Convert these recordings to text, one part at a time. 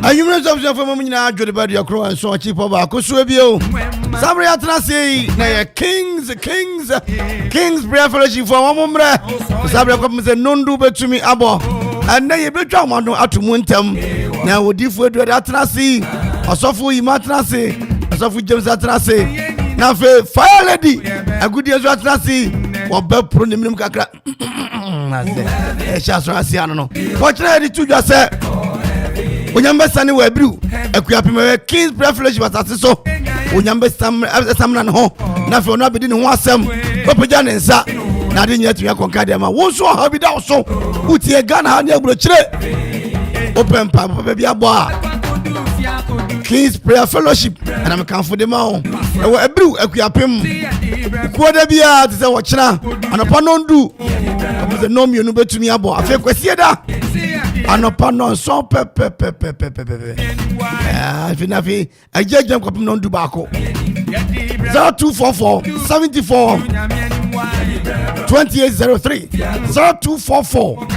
Ayumre something for me now, Jody Badi Akro and so cheap over Kusubio. Somebody at Nasi, Kings, Prayer Fellowship for one moment. Sabra comes a non do but to me, Abo. And now you better one at Muntam. Now, Odifo do at Nasi, Osofo, Imatrasi, Osofo James at Nasi. Now, fire lady, a good year's at Nasi, or Beb Pronimum Kakra. Shasrasiano. Fortunately, to just say. Onyambe sani we Abiriw Akuapem Kings Prayer Fellowship asase so onyambe sam na ho na fe ono abedi ne ho asem popoja ne nsa na de nya tuya konka de ma wo so ha bi da so utie Ghana ha ne aburochire open pa papa bi abo a Kings Prayer Fellowship and am kan for dem a ho e wo Abiriw Akuapem ko da bia te se wo kira anopa no ndu the no mi onu betumi abo afi kwesi da anopa no so pepe finafi Adjei Akuapem no ndu ba ko 0244 74 2803 0244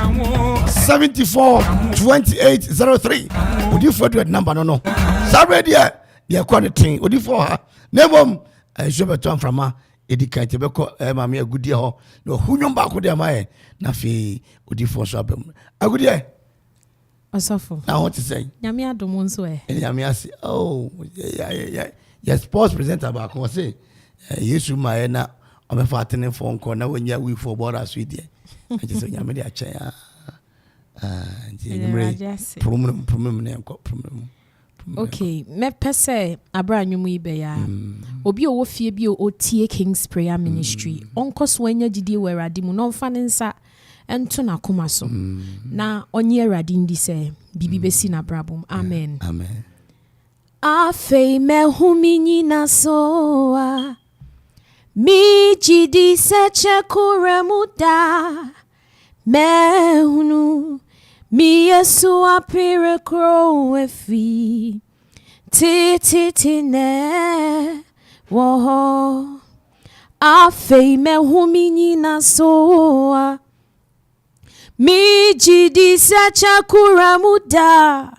74 2803 Odifo do number no sabre dia quality Odifo ha nebom jobeton frama edikate beko mama agudie ho no hunyom ba ko de amaye na fi Odifo so abem agudie Osofo na what to say nyame adom nso nyame ase yeah sports presenter ba ko say yesu maye na omefa atene phone call na wanya we for border swede aje so nyame de ache problem. Okay, me pese abranwum ibe ya. Obi owo fie bi o tie Kings Prayer Ministry. Onko so anya gidie werade mu no mfa ne nsa ento na koma so. Na onye erade ndi se bibi besi na brabum. Amen. Amen. Afei me humi nyina so a mi jidi se chekure muda me hunu mi Yesu apire kro efi ti ne wo afei me humi nyina so a mi jidi se chekure muda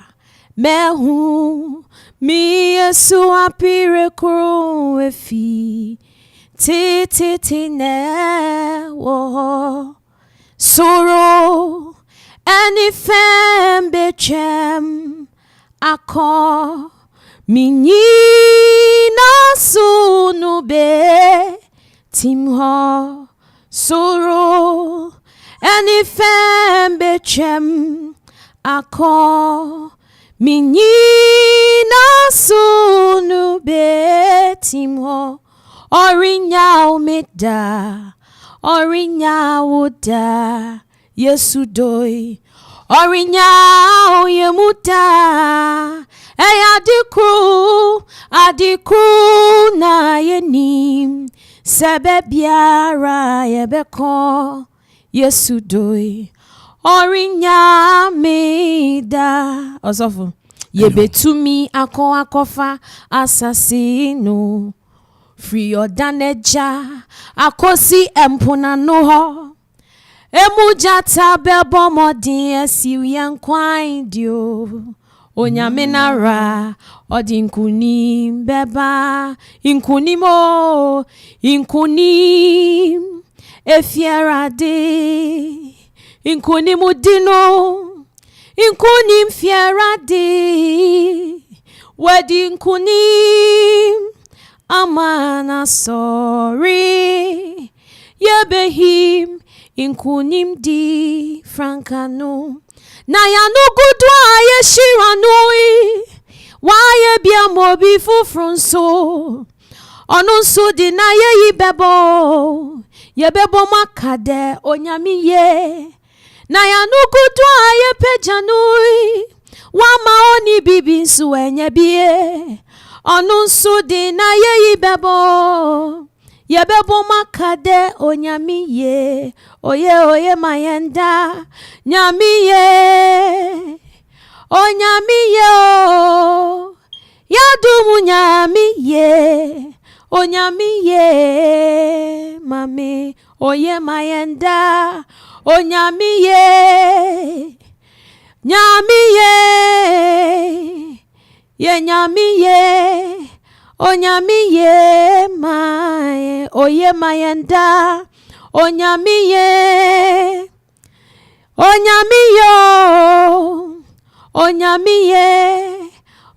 me hu mi Yesu apire kro efi ti ne wo soro any fembe chem ako minina sunu be timho soro any fembe chem ako minina sunu be timho orinya umeda orinya woda Yesu doi orinya yemuta adikru na yenim sebebiara yebeko Yesu doi orinya meda Osofo yebetumi akofa asasino free odaneja akosi empona no ho Emujata bebo modin esiwian kwine dio onyame nara odi nkunim beba inkunimo inkunim efierade inkunimu dino inkunim fierade wedi inkunim amana sorry yebehim inkunim di frankano na ya no gudwa ye shiranoi wa ye bia mobi fufronso onunso di na ye bebo makade onyami ye na ya no gudwa ye pejanoi wa maoni bibi nso enye bie onunso di na ye bebo makade onyami ye oye mayenda nyami ye onyami ye yadumu nyami ye onyami ye mami oye mayenda onyami ye nyami ye Yenyamiye, onyamiye maye, oye mayenda, onyamiye, onyamiyo, onyamiye,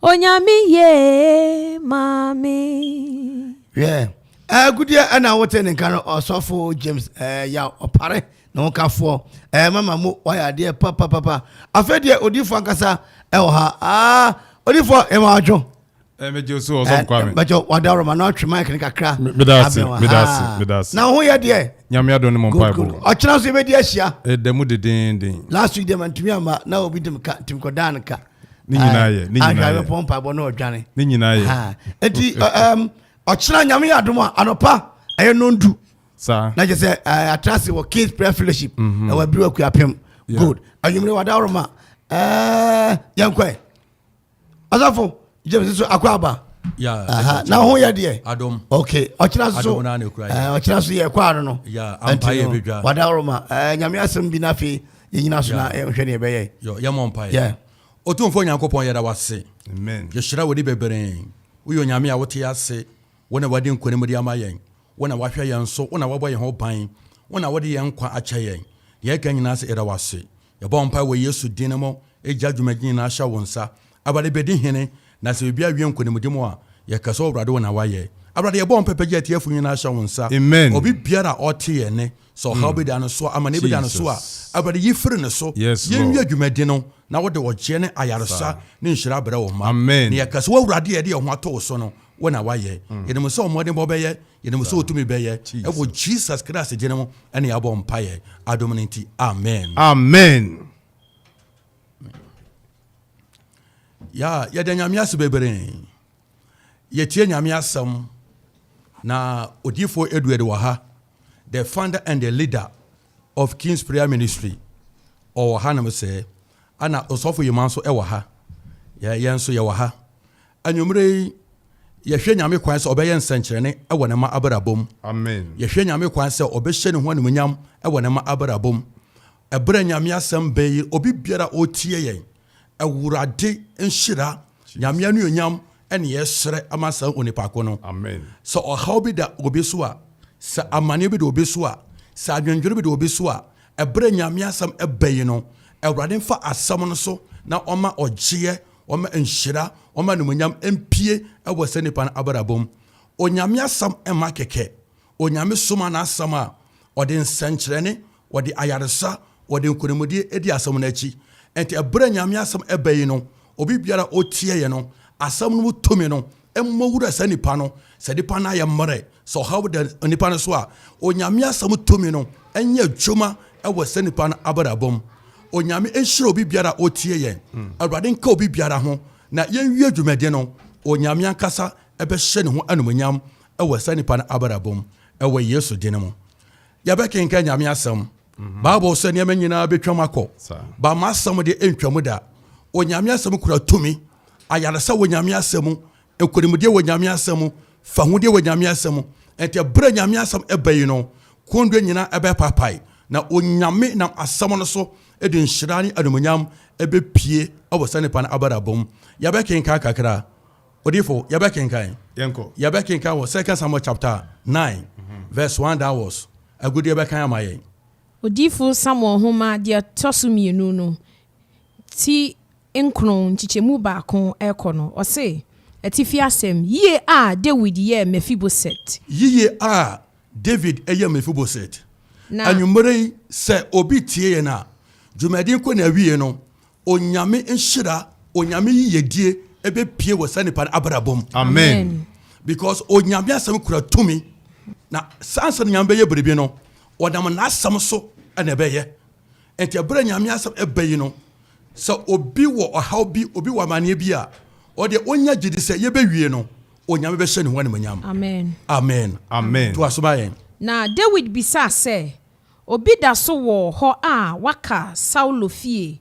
onyamiye mami. Yeah. Good year, and I was in Osofo James, ya Opare, no for Mama Mo, why are dear Papa. I fed dear Odifo Ankasa, Odifo, Emmanuel. But your Wadaroma, not to Mike and Kakra. Medasi. Now, who are dear? Yamia don't know my Bible. I chance you made yes, yeah. The moody ding. Last week, them and Timia, now we didn't cut Tim Kodanaka. Nina, Pompa, Bono, Johnny. Nina, Ochina nyame adoma anopa aye no ndu sir na je say atrase wo kids prayer fellowship na Abiriw Akuapem good anyumre wadaroma yankwe Osofo James so akwaba yeah na ho ye de adom okay ochina so ochina so ye kwaro no yeah ampaye bedwa wadaroma nyame asem bi na fe yenyina so na hwe ne be ye yo yamompaye yeah otumfo nyankopon yeda wase amen ye shira wodi beberen uyo nyame a wote ase wona wadi nkonemu di amayen wona wahwe yen so wona wabo yen ho ban wona wodi yen kwa acha yen ye ka nyina se era wase ye bompa we Yesu dinemo eja dwumagin na ahya wonsa abade bedi hene na se bia wie nkonemu di mo a ye ka so obrade wona waye abade ye bompa peje atiafu nyina ahya wonsa obi biara ote ye ne so how be dan so amane be dan so a abade yifiri ne so ye wie dwumadi no na wode wo je ne ayaresa ne nhira bere wo ma ne ye ka so awurade ye de ho ato so no wona waye yenem so omode bo beye yenem so otumi beye ewo Jesus Christ jenemo ene ya bo mpaye adominity amen ya de nyame ase bebere ye tie nyame asem na Odifo Edward waha the founder and the leader of King's Prayer Ministry or hanam say ana Osofo yimanso e waha ya yenso ye waha anwumre yehwe nyame kwan se obeye nsenkyerene e wone ma abrabom amen yehwe nyame kwan se obehye ne ho anunyam e wone ma abrabom ebra nyame asem beyi obi biara otie yen ewurade nhira nyame anunyam ene yesere amasa onipa ko no amen so ohaw bi da obi so a sa amane bi da obi so a sa adwendwere bi da obi so a ebra nyame asem ebeyi no ewurade mfa asem no so na oma ogye oma nhira oma numunyam empie ewo se nipa na abarabom onyame asam ema keke onyame soma na asam a ode nsenkyerene ode ayaresa ode nkonimudi edi asam na achi enti ebra nyame asam ebayi no obi biara otie ye no asam no tomi no emmowura se nipa no se nipa na ya mmere so how the nipa no so a onyame asam tomi no enye adwuma ewo se nipa na abarabom onyame enhira obi biara otie ye awurade nka obi biara ho na yenwie dwumade no onyame ankasa ebehye ne ho anuonyam ewo se nipa na abarabom ewo Yesu dinemo ya bekenka nyame asam Bible say niam nyina betwam akọ ba masam de entwam da onyame asam kura tumi ayaresa onyame asam ekorimde onyame asam fahude onyame asam ente bra nyame asam ebayi no kondo nyina ebe papai na onyame na asam no so edi nhirani anuonyam ebe pie obosane pan abarabom ya bekenka kakra Odifo ya bekenka yenko ya bekenka wo 2 Samuel chapter 9 verse 1 that was a good year bekan amaye Odifo Samuel homa dia tosumienu no ti nkron nchichemu baako ekono ose etifi asem ye a David ye Mephiboset yiye a David eye Mephiboset anwumere se obi tie ye na dwumadin ko na wiye no onyame nhira onyame yiyedie ebe pie wo sanipa abrabom amen because onyame asem kura tumi na sansan nyame ye bribi no odam na asam so na beye enti abra nyame asem ebayi no so obi wo ohaw bi obi wa mane bi a ode onya gidi se ye bewie no onyame be hye ne ho anemanyam amen to asobaye na David bisa se obi da so wo ho a waka Saulo fie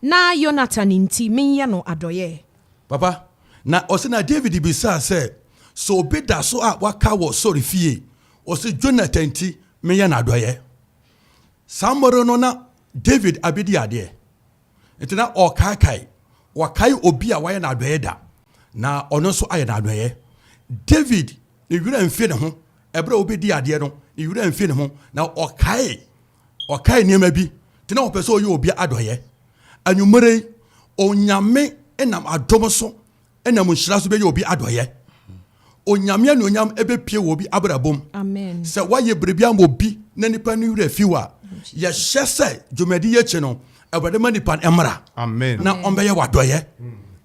na Jonathan nti menye no adoye papa na osina David bisa se so obi da so a waka wo sori fie osi Jonathan nti menye na adoye samoro no na David abidi ade entina okakai wakai obi a waye na adoye da na ono so aye na adoye David ne wura mfie ne ho ebra obi di ade no ne wura mfie ne ho na okae niema bi tena opese oye obi adoye anwumere onyame enam adom so enam nhyira so be ye obi adoye onyame anu onyam ebe pie wo bi abrabom amen se waye brebia mo bi na nipa ne wura fiwa ye hyese dwumadi ye chi no ebade manipa emra amen na ombe ye wadoye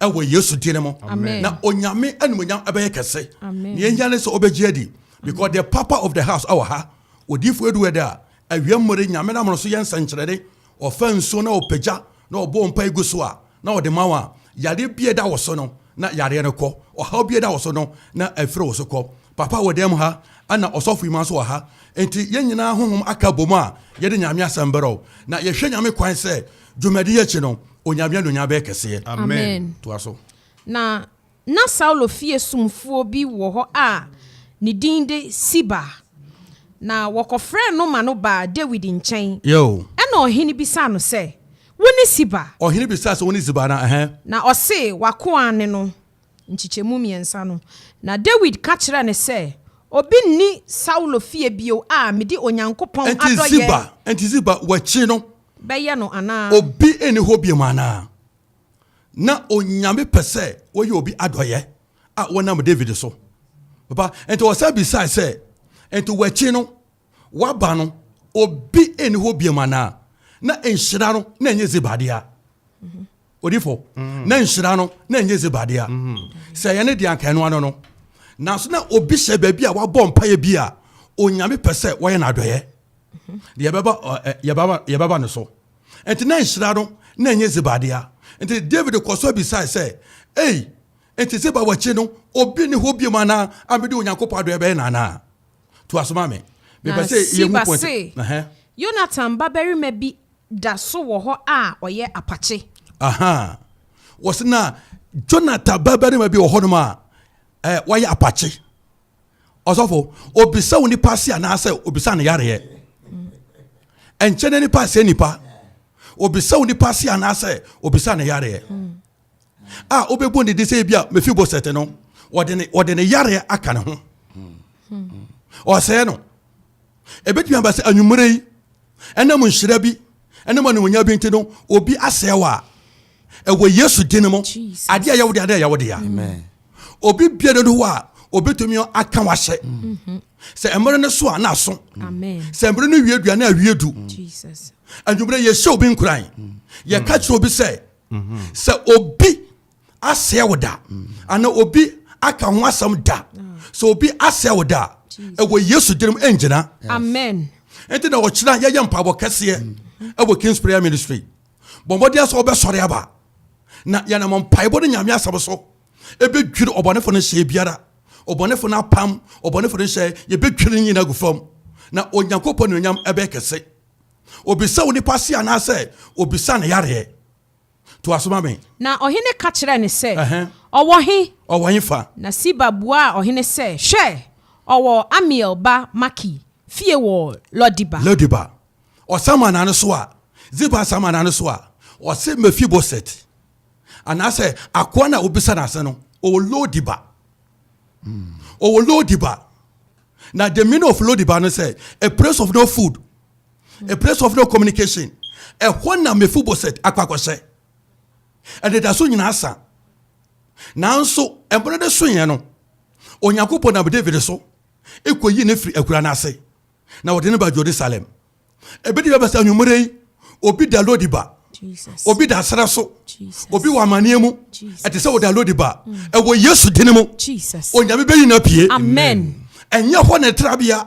ewo Yesu dine mo amen na onyame anu onyam ebe ye kese ne yenya ne so obeji adi because the papa of the house ha Odifo edu eda awiamore nyame na mo so ye nsankyerede ofanso na opagya na obo mpa iguso a na ode mawa yare bie da wo so no na yare ne kɔ ɔha bie da wo so no na afire wo so kɔ papa wo dem ha ana Osofo ima so ha enti ye nyina honhom aka bom a ye de nyame asambero na ye hwɛ nyame kwan sɛ dwumadi ye chi no onyame no nya be kɛse amen to aso na Saulo fie sumfuo bi wo hɔ a ne din de Siba na wɔkɔfrɛ no ma no ba David nkyɛn yo ɛna ɔhene bisa no sɛ woni Siba ɔhene bisa sɛ woni Siba na ɔse wakoa ne no nkyikyɛmu miɛnsa no na David ka kyerɛ ne sɛ obi ni Saulo fie bio a mede Onyankopɔn adɔyɛ enti Siba wachi no bɛyɛ no ana obi eni hɔ bi mana na onyame pɛsɛ woyɛ obi adɔyɛ a wonam David so papa enti wɔsa bisa sɛ enti wachi no waba no obi eni hɔ bi mana na enhyira no na enye Zibadia Odifo na enhyira no na enye Zibadia sɛ yɛ ne de anka no ano no na so na obi hyɛ baabi a wabɔ mpae bi a onyame pɛsɛ wɔyɛ na adɔyɛ de yɛbaba no so enti na enhyira no na enye Zibadia enti David kɔso bisa sɛ enti Ziba wachi no obi ne hɔ bi mana amede Onyankopɔn adɔyɛ bɛyɛ nana to asoma me bepɛsɛ yɛ hu point Jonathan babarima bi da so wɔ hɔ a ɔyɛ apakye wɔsena Jonathan babarima bi wɔ hɔ no ma wɔyɛ apakye Osofo obisa wo nipa se anaasɛ obisa ne yareɛ ɛnkyɛ ne nipa se nipa obisa wo nipa se anaasɛ obisa ne yareɛ obebu ne de sɛ bia Mephiboset no wɔde ne yareɛ aka ne ho ɔsɛɛ no ebetumi aba sɛ anwumere yi ɛnam nhyira bi ɛnam anonya bi nti no obi asɛe wa ɛwɔ Yesu din mu ade a yɛwode ade a yɛwode ya obi bia no ho a obetumi aka wahyɛ sɛ emere ne so a na aso sɛ emere no wie dua na awie du anwumere yɛ hyɛ obi nkuran yɛ ka kyerɛ obi sɛ obi asɛe wo da ana obi aka ho asɛm da sɛ obi asɛe wo da ɛwɔ Yesu din mu engyina amen enti na wɔkyerɛ yɛyɛ mpabɔ kɛseɛ ɛwɔ King's Prayer Ministry bɔmmɔden sɛ wɔbɛsɔre aba na yɛnam mpaebɔ no nyame asɛm so ɛbɛdwiri ɔbɔnefo no hyɛ biara ɔbɔnefo no apam ɔbɔnefo no hyɛ yɛbɛdwiri nyina agu fam na Onyankopɔn ne onyam ɛbɛyɛ kɛse obisa wo nipa se anaasɛ obisa ne yareɛ to asoma me na ɔhene ka kyerɛ ne sɛ ɔwɔ he fa na Siba bua ɔhene sɛ hwɛ ɔwɔ Amiel ba Maki fie wɔ Lodiba ɔsamana no so a Ziba samana no so a ɔse Mephiboset anaasɛ akoa na obisa na ase no ɔwɔ Lodiba na the meaning of Lodiba no sɛ a place of no food a place of no communication ɛhɔ na Mephiboset akwakwɔhyɛ ɛdeda so nyina asa nanso ɛmbrɛ de so yɛn no Onyankopɔn na David so ekoyi ne firi akura na ase na wɔde ne ba Jerusalem ebedi bɛ sɛ anwumere yi obi da Lodiba obi da asra so obi wɔ amane mu ɛte sɛ wɔda Lodiba ɛwɔ Yesu din mu onyame bɛyi na pie amen ɛnyɛ hɔ ne trabea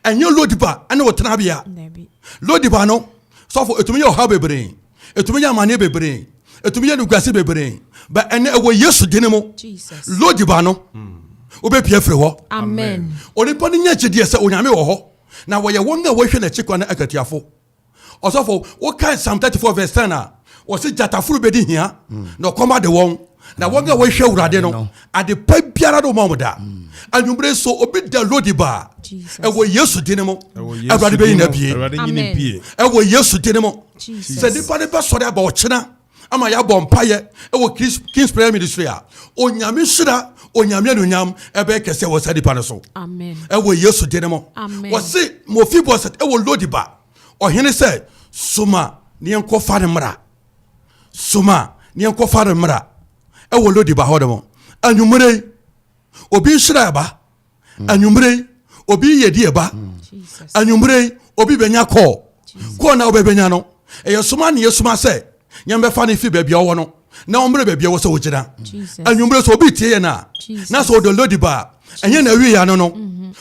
ɛnyɛ Lodiba ɛne wɔ trabea Lodiba no sɔfo etumi yɛ ɔhaw bebree etumi yɛ amane bebree etumi yɛ nuguase bebree ba ɛne ɛwɔ Yesu din mu Lodiba no obɛpie firi hɔ amen onipa no nyɛ gyedeɛ sɛ onyame wɔ hɔ na wɔyɛ wɔn a wɔhwɛ n'akyi kwan na akatuafo Osofo wokan Psalm 34 verse 10 a wɔse gyataforo bɛdi hia na ɔkɔma de wɔn na wɔn a wɔhwɛ Awurade no ade pa biara do ma wɔn da anwumere so obi da Lodiba ɛwɔ Yesu din mu Awurade bɛyi na pie Awurade nyine pie ɛwɔ Yesu din mu sɛ nipa ne bɛsɔre aba ɔkyena ama ya bompaye ewo King's Prayer Ministry a onyame shira onyame anunyam ebe kese wo sadi paneso amen ewo Yesu denemo wo se mofi boset ewo lodiba ohene se suma ne enko fare mra suma ne enko fare mra ewo lodiba hodemo anwumre obi shira ba anwumre obi yedi eba anwumre obi benya ko na obebenya no suma ne yesuma se nyambe fa ne fi baabi a wo no na omre baabi a wo se wo gina anwumre so obi tie ye na so do lodiba enye na wi ya no no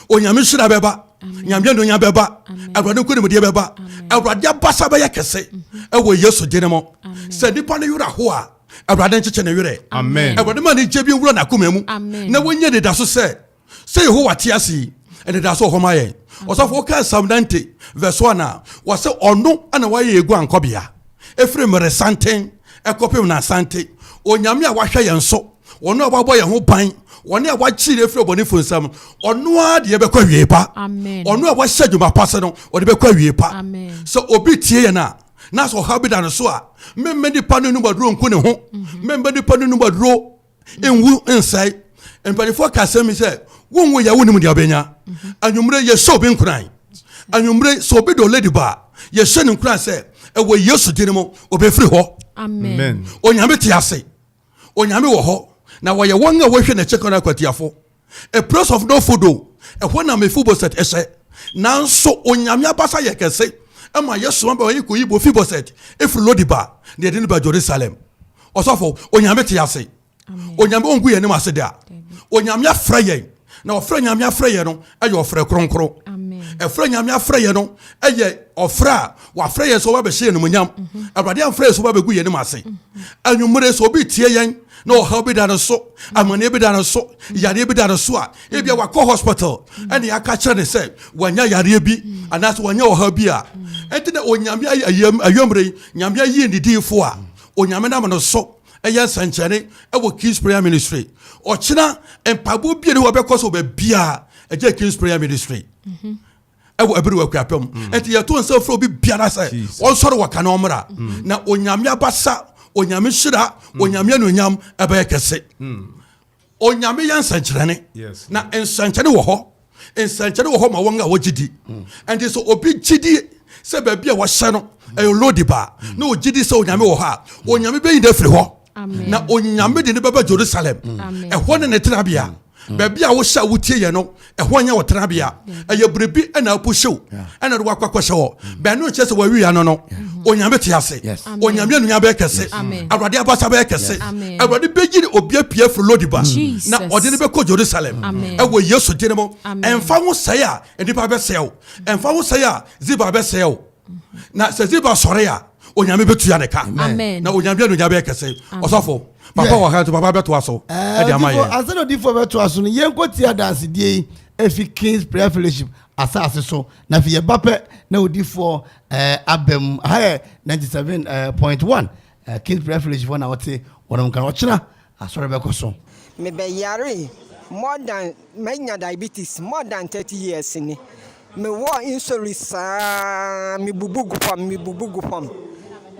onyame shira beba nyambe no nya beba awrade ko ne mu de beba awrade abasa ba ye kese ewo Yesu dinemo se nipa ne yura ho a awrade ncheche ne yure amen awrade ma ne jebi wura na komemu na wonye de da so se Yehowa tie asi ene da so homa ye Osofo ka Psalm 90 verse 1 wa se ono ana wa ye egu ankobia efre mere santen ekopem na sante onyame a wahwe ye nso ono a wabɔ ye ho ban one a wachi efre obonifo nsam ono a de be kwa wie pa ono a wahyɛ dwuma pase no o de be kwa wie pa so obi tie ye na so ha bi da no so a membe di pa no nu baduro nku ne ho membe di pa no nu baduro enwu nsai empanifo ka sɛ mi sɛ wonwo ya wonim dia benya anwumre ye so bi nkuran anwumre so bi do lady ba ye hye ne nkuran sɛ ewo Yesu dinimo obefiri hɔ amen onyame te ase onyame wɔ hɔ na wo ye won a wo hwe na chekona kwatiafo a place of no food ɛhɔ na Mephiboset ɛhyɛ nanso onyame abasa ye kɛse ɛma Yesu amba yi ko yi Mephiboset efiri lodiba ne de ne ba Jerusalem Osofo onyame te ase onyame ongu ye ne ma se da onyame afra ye na ofra nyame afra ye no ɛyɛ ofra kronkro ɛfra nyame afra ye no ɛyɛ ofra wa afra ye so ba be hye ne munyam awrade afra ye so ba be gu ye ne ma se anwumre so obi tie yen no how be done so amane be done so yare be done so a e bia wa call hospital and ya ka kire ne say wanya yare bi anaso wanya o ha bi a enti na onyame ayomre nyame ayi ndidifo a onyame na mo so eye sanchane e wo King's Prayer Ministry o kina empabo bi ne wo be koso be bia Adjei King's Prayer Ministry ewo Abiriw Akuapem enti ya to nsa fro bi biara say on soro waka na omra na onyame abasa onyame shira onyame anunyam ebe kese onyame yansankyerene na ensankyere wo ho ma won a wogidi enti so obi gidi se ba bia wo hye no lodiba na ogidi se onyame wo ha onyame be yinde firi ho na onyame de ne baba Jerusalem ehwo ne trabia baby a wo sha wutie ye no ehwo nya wo trabia ayebrebi na apushew na do akwakwahye be no chese wa wi ya no onyame te ase onyame anunya be kese awrade abasa be kese awrade begiri obi apia fro lodiba na ode ne be ko Jerusalem ewo Yesu dinemo emfa wo sai a edipa be sew emfa wo sai a ziba be sew na se ziba sore a onyame betu ya ne ka na onyame anunya be kese Osofo papa wa hato papa beto aso e di amaye asano Odifo beto aso no yenko tia dance die efi King's Prayer Fellowship asase so na fi ye bape na Odifo abem ha 97.1 King's Prayer Fellowship na wote wonom kan ochina asore be koso me be yare more than manya diabetes more than 30 years ni me wo insulin me bubugu pom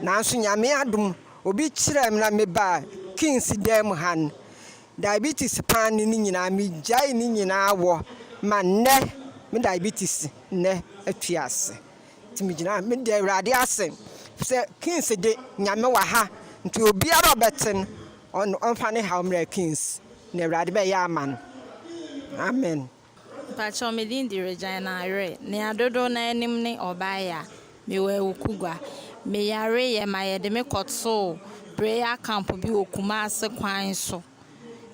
na so nyame adum obi kire me na me ba King's dem han diabetes pan ni nyina me jai ni nyina wo ma ne me diabetes ne atuase timi gina me de awrade ase se King's de nyame wa ha nti obi ara obeten on fa ne ha mra King's ne awrade be ya man amen pacho me din di Regina re ne adodo na enim ne obaya me we ukugwa me yare ye ma ye de me kotso prayer camp bi okuma ase kwan so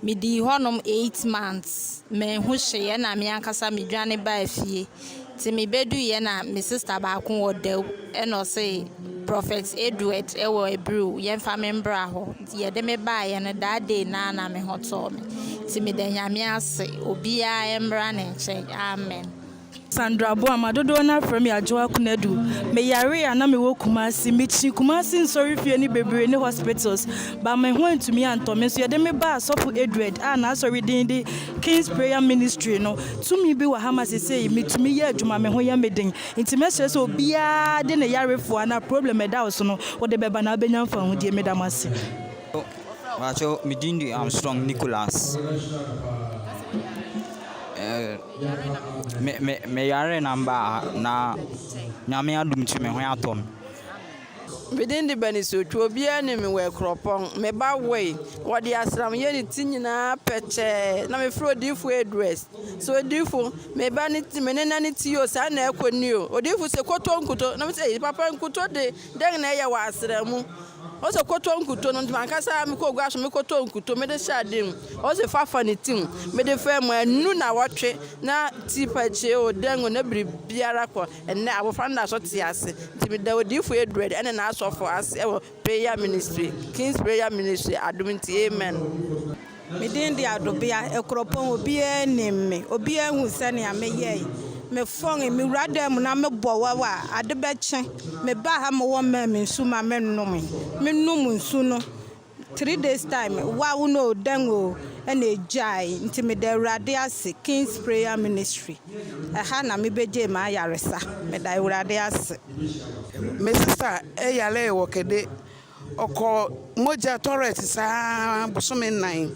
me di honom 8 months me hu hye na me ankasa me dwane ba afie ti me bedu ye na me sister ba ko wodew e no say prophet Edward e wo Abiriw ye mfa me mbra ho ye de me ba ye ne that day na me hoto me ti me de nyame ase obi a embra ne nche amen Sandra Boama dodo na from ya Adjei Kunedu. Me yare ana me wo Kumasi, me chi Kumasi sorry fi any bebre ne hospitals. But me ho ntumi antome so yede me ba Osofo Edward na sorry din di King's Prayer Ministry no. Tumi bi wa hama say me tumi ye adwuma me ho ya medin. Nti me sere so bia de ne yarefo ana problem e da so no wo de beba na benya fa ho die medamase. Macho Midindi Armstrong Nicholas. Me yare namba na nyame adum ti me ho atom. Within the Beniso, to be enemy where cropon, me ba way, what the asram yen tinina peche, na me fro Odifo dress. So Odifo, me banit menanity yo san echo new. Odifo se koton kuto, na me say papa and kuto de, then ya was remu. Also koton kuto, no mankasa me ko gash me koton kuto, me de shadim. Also fafani ting, me de firm when nuna watche, na tipache o dengo ne biara ko, and now our friend as what tiase, Timid Odifo dread, and an Osofo as our prayer ministry, King's Prayer Ministry, Adumiti, amen. Midin di adobia ekropon obi enim me obi ehu sene ame ye me fon me wrada mu na me bowa wa ade be chen me ba ha mo wo ma me nsu ma me num nsu no 3 days time wa wo no dango and Adjei nti me de wrade ase King's Prayer Ministry ha na me beje ma yaresa me da wrade ase me sister e yale wo kede oko moja torret sa bosome 9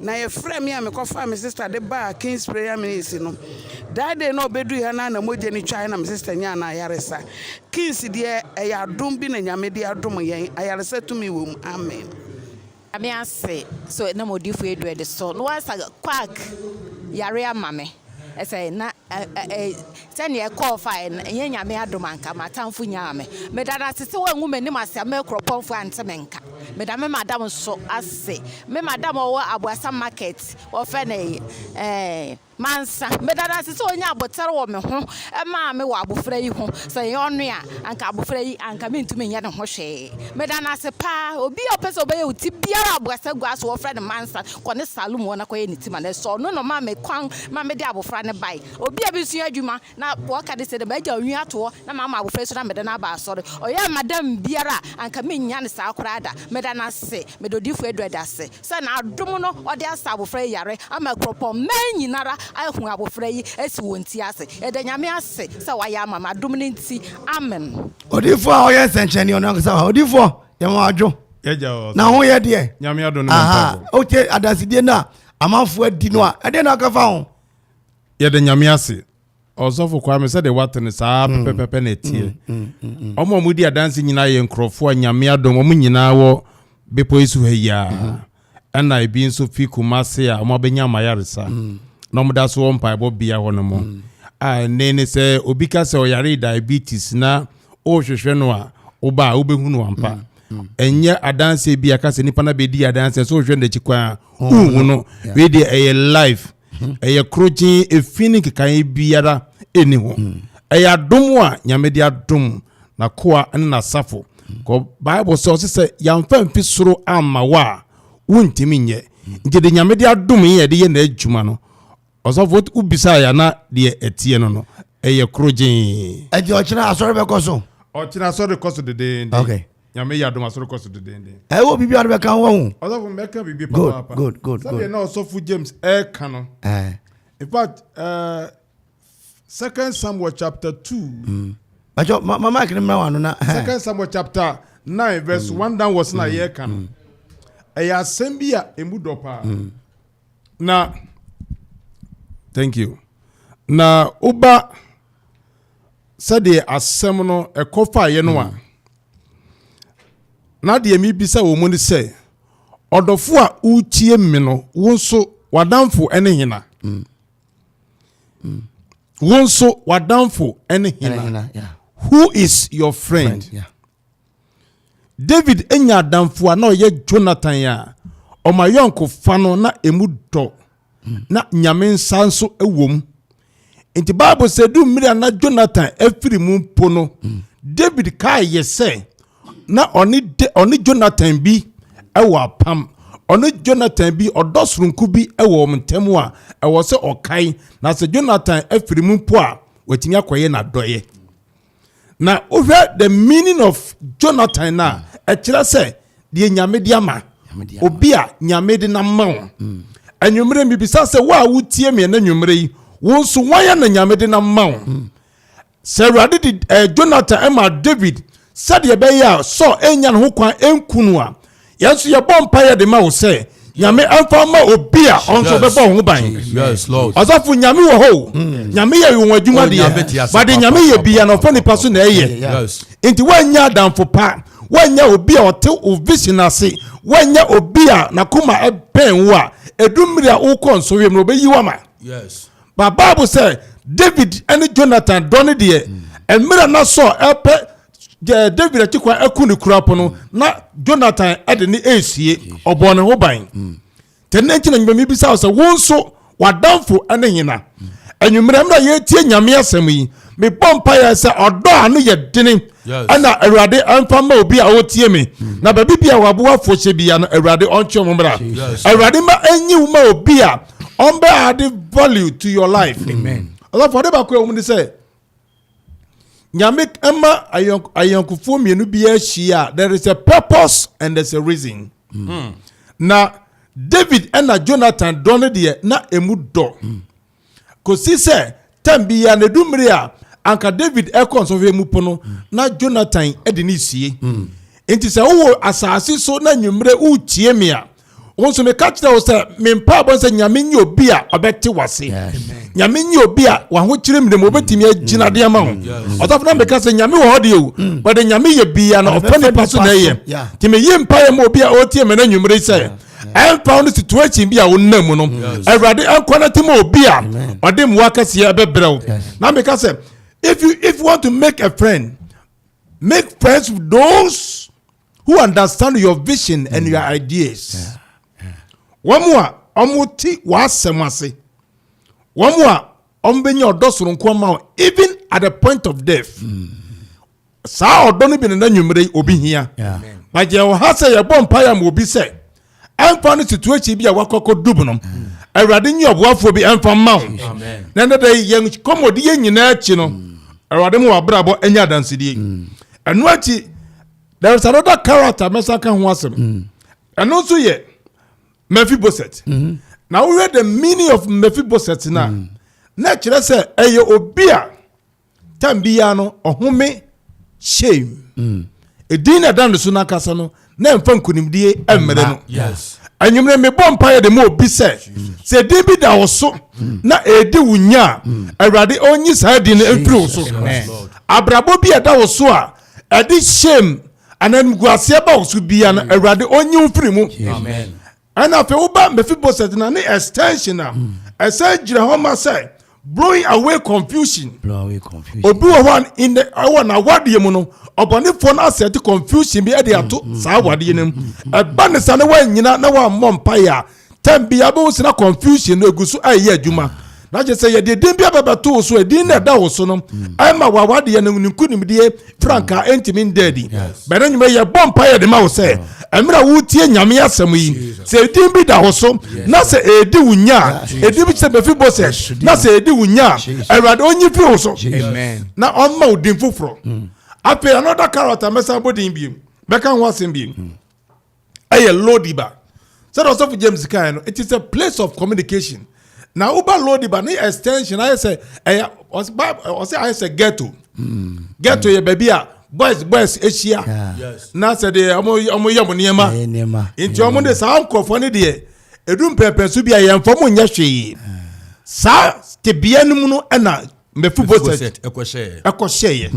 na ye frame ya me kofa me sister de ba King's Prayer Ministry no that day no bedu ya na moja ni twa na me sister nya na yaresa King's de e ya dum bi na nyame de adum yen ayaresa tumi wom amen. Ame ase so na Odifo Edward so no was quack yare amame I say na send ye call fire yen nyame adom anka matamfo nyame me dada sese wa nwu mani mase me kropon fo antemenka me da me madam so ase me madam owo abuasa market wo fe na mansa me dada sese onya abotere wo me ho e ma me wo abofra yi ho say onu a anka abofra yi anka me ntumi nya ne ho hwe me dana se pa obi opese obeye uti biara abuasa gua so wo fe ne mansa ko ne salum wo na ko ye ni tima na so no ma me kwan ma me de abofra ne bai obi abisu adwuma na woka de se de ba ja onwi ato na mama abofra so na me de na ba asore oya madam biara anka me nya ne sa akora da me dana se me do Odifo Edward ase se na adom no ode asa abofra yare ama kropon man nyinara ahu abofra yi esi wonti ase ede nyame ase se wa ya mama adom ne nti amen. Odifo a oye sencheni ono sa Odifo ye mo adwo na ho ye de nyame ado no mpa okay adasidie na amanfo adi no a ede na kafa ho ye de nyame ase Osofo kwa me se de watene sa pepepe na tie omo mudi adanse nyina ye nkrofo nyame ado mo nyina wo bepo isu heya ana ebi nso fi Kumasi a mo benya mayaresa no mda so mpa bo bia ho no mo nene se obi ka se oyare diabetes na o hwehwe no a oba obehu no ampa enye adanse bi aka se nipa na be di adanse so hwehwe ndakyi kwa no we dey life kroji efini kan biara eni ho adom a nyame di adom na koa na safo ko bible say yamfa mfi soro amma wa wontimi nye nje de nyame di adom ye de ye na adwuma no Osofo ubisa ya na de etie no kroji eje ochira asore be koso ochira asore koso de okay nyame ya adom asore koso de wo bibi arbe kan wo hu Osofo meka bibi papa good say na Osofo James kano in fact 2 Samuel chapter 2 ajo mama kinimra wanu na 2 Samuel chapter 9 verse 1 down was na ye kano ya sembia emudopa na thank you na uba sade asem no ekofa ye no a na de mi bisa wo mu ni se odofo a utie mi no wonso wadamfo ene hina wonso wadamfo ene hina who is your friend yeah. David enya adamfo na oye Jonathan ya o ma yonko fa no na emudo na nyame nsanso ewom enti Bible say du mmiri na Jonathan afiri mu mpo no David kai ye say na oni Jonathan bi ewa pam ono Jonathan bi odosrunku bi ewo mntemu a ewo se okai na se Jonathan afiri mu po a watimi akoye na doye na over the meaning of Jonathan na ekire se de nyame de ama obi a nyame de na ma anwumre mi bisa se wa wutie me na anwumre yi wo so wanya na nyame de na ma se Awurade di Jonathan ema David said ye be ya so enya no kwan enkunu a yenso ye bompa ye de ma wo se nyame amfa ma obi a onso be bo ho ban yes Lord Osofo nyame wo ho nyame ye wo adwuma de ba de nyame ye bia no fa nipa so na eye yes enti wanya adamfo pa wanya obi a ote o vision ase wanya obi a nakoma eben wo a edumri a wo konso we mro be yi wa ma yes ba Bible say David and Jonathan done de emira na so epe David atikwa akuni kurapo no na Jonathan ade ni esie obo ne ho ban tenenchi na nyame bi sa so wonso wadamfo ane hina anwumra mra ye tie nyame asem yi me bompa ya se odo anu ye dene ana Awurade amfa ma obi a wotie me na ba bibia waboa foche bia no Awurade oncho momra Awurade ma anyi ma obi a on be add value to your life amen Allah for ba ko um say nyame ema ayonkufo mienu bia hia there is a purpose and there's a reason na David and Jonathan don de na emu do ko si se tambia na dumre a anka David ekon so emu pono na Jonathan edini sie enti se wo asase so na nwumre utie me a wonso me catch that was me mpa bon se nyame nyi obi a obete wase nyame nyi obi a wa ho kire mde mo betimi agina de ama ho otafo na me ka se nyame wo hode o but nyame ye bia na opane paso na ye ti me ye mpa ye mo obi a otie me na nwumre se I found the situation be a wonam no Awurade ankwana ti mo obi a ode mo akase ya bebrew na me ka se if you want to make a friend, make friends with those who understand your vision and your ideas. Wamwa omuti wasemase. Wamwa ombenya odosoro nkoma even at the point of death. Sa odoni bi na nwumre obi hia. But je wo ha se ye bompa ya mo obi se. Amfa no situation bi a wakoko dubu no. Awurade nyi oboafo bi amfa ma wo. Amen. Na ndede ye komodi ye nyina achi no. Awurade mo wabrabo enya dansidie. Eno achi there is another character mesaka ho asem. Eno so ye Mephibosheth. Now we read the meaning of Mephibosheth na. Na kire se eye obi a tambia no ohome shame. Edin na dan so na kasa no na mfa nkunimdie emmere no. Yes. Anyumre me bompa ye de mo obi se din bi da wo so na edi wunya Awurade onyi sa di na emfiri wo so. Abrabo bi da wo so a edi shame anan guase ba wo so bia na Awurade onyi mfiri mu. Amen. And after Uba Mephibosheth na extension na gira homa say blowing away confusion. Obi one in the one award ye mu no obone fo na set confusion bi e de ato sa award ye nem e ba ne sa ne wa nyina na wa mompa ya tambia be wo sina confusion no egusu aye adwuma na je say ye de din bia bebeto so edin na da wo so no ma wa award ye no nkunim die franka entimin daddy be na nyuma ye bompa ye de ma wo say emra wutie nyame asem yi se edin bi da wo so na se edi wunya edi bi se Mephibosheth na se edi wunya Awurade onyi fi wo so amen na omma odin foforo ape another character mesa bodin bi beka ho asem bi eye Lodiba said Osofo James kan no it is a place of communication na uba Lodiba na extension I say I say ghetto ye baby a boys eshia yes na say de omo yam niema nti omo de sa ankofo ne de edum pepe so bia ye mfom nya hwe sa te bia num no na Mephibosheth ekoshe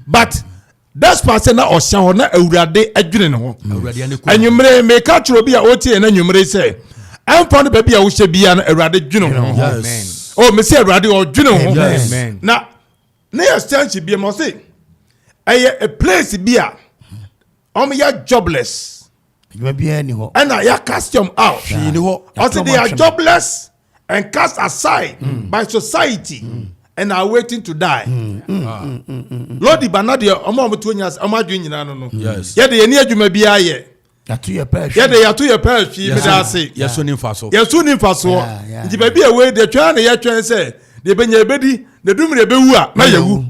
but that's person na osha ho na Awurade adwene ne ho anwumre me ka tro bia otie na anwumre say amfa no bia wo hye bia na Awurade dwene ho amen oh me say Awurade odwene ho amen na extension bia mo say a place bia ya jobless and ya cast them out also they are jobless and cast aside by society and are waiting to die Lord Ibanade omo to nya omo adwen nyina no yes ye de ye ni adwuma bia ye Yatu ye pɛ. Yɛde yatu ye pɛ fi me da ase. Yesu ni mfaso. Yesu ni mfaso. Nti ba bi ewe de twa na ye twen se de benya ebedi na dumre bewu a na yewu.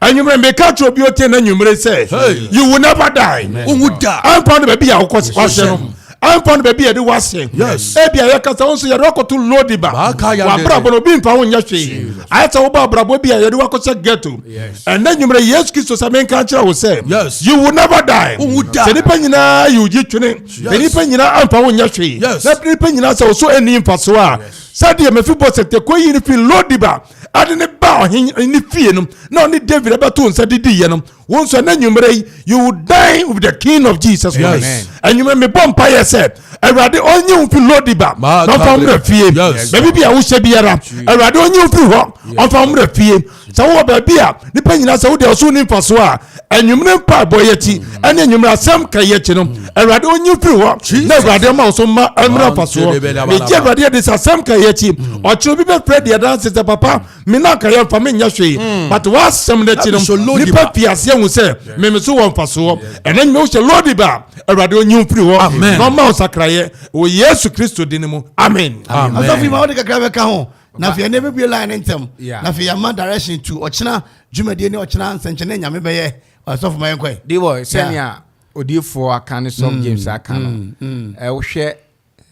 Anwumre me ka tro bi o te na anwumre se you will never die. Unguda. Ampa no ba bi a wokɔ no. Ampa no ba bi e de wase. Yes. E bia ye kasa won so ye rokoto lodiba. Wa brabo no bi mpa won nya hwe. Ayata wo ba brabo bi a ye de wakɔ ghetto. And then anwumre Yesu Kristo sa men ka kira wo se you will never die. Unguda. Se nipa nyina you ji twene. Se nipa nyina ampa won nya hwe. Na nipa nyina sa wo so eni mfaso a Sadia mefibo sete ko yi ni fi lodiba ade ne ba ni fie no na oni David abato nsa didi ye no won so na nwumre you will die with the king of Jesus Christ. And you me bompa ye say Awurade onye fi lodiba no fa mra fie baby bia wo hye biara Awurade onye fi ho on fa mra fie sa wo ba bia ni panyina sa wo de so ni mfaso a anwumre pa boyeti ane anwumre asem ka ye chi no Awurade onye fi ho na Awurade ma so ma amra mfaso me je Awurade de asem ka ye chi o chiro bi be pray the dance say papa me na ka ye fa me nya hwe but what some de chi no ni pa piase hu say me so won mfaso ene me wo hye lodiba Awurade onye fi ho no ma sakraye o Yesu Kristo dinimu amen. Osofo ma odi kakra be ka ho na fi ene be line ntem na fi ya direction to ochina dwumade ni ochina nsenchene nyame be ye Osofo ma yenkoi dey boy senia Odifo akane som James akano wo hwe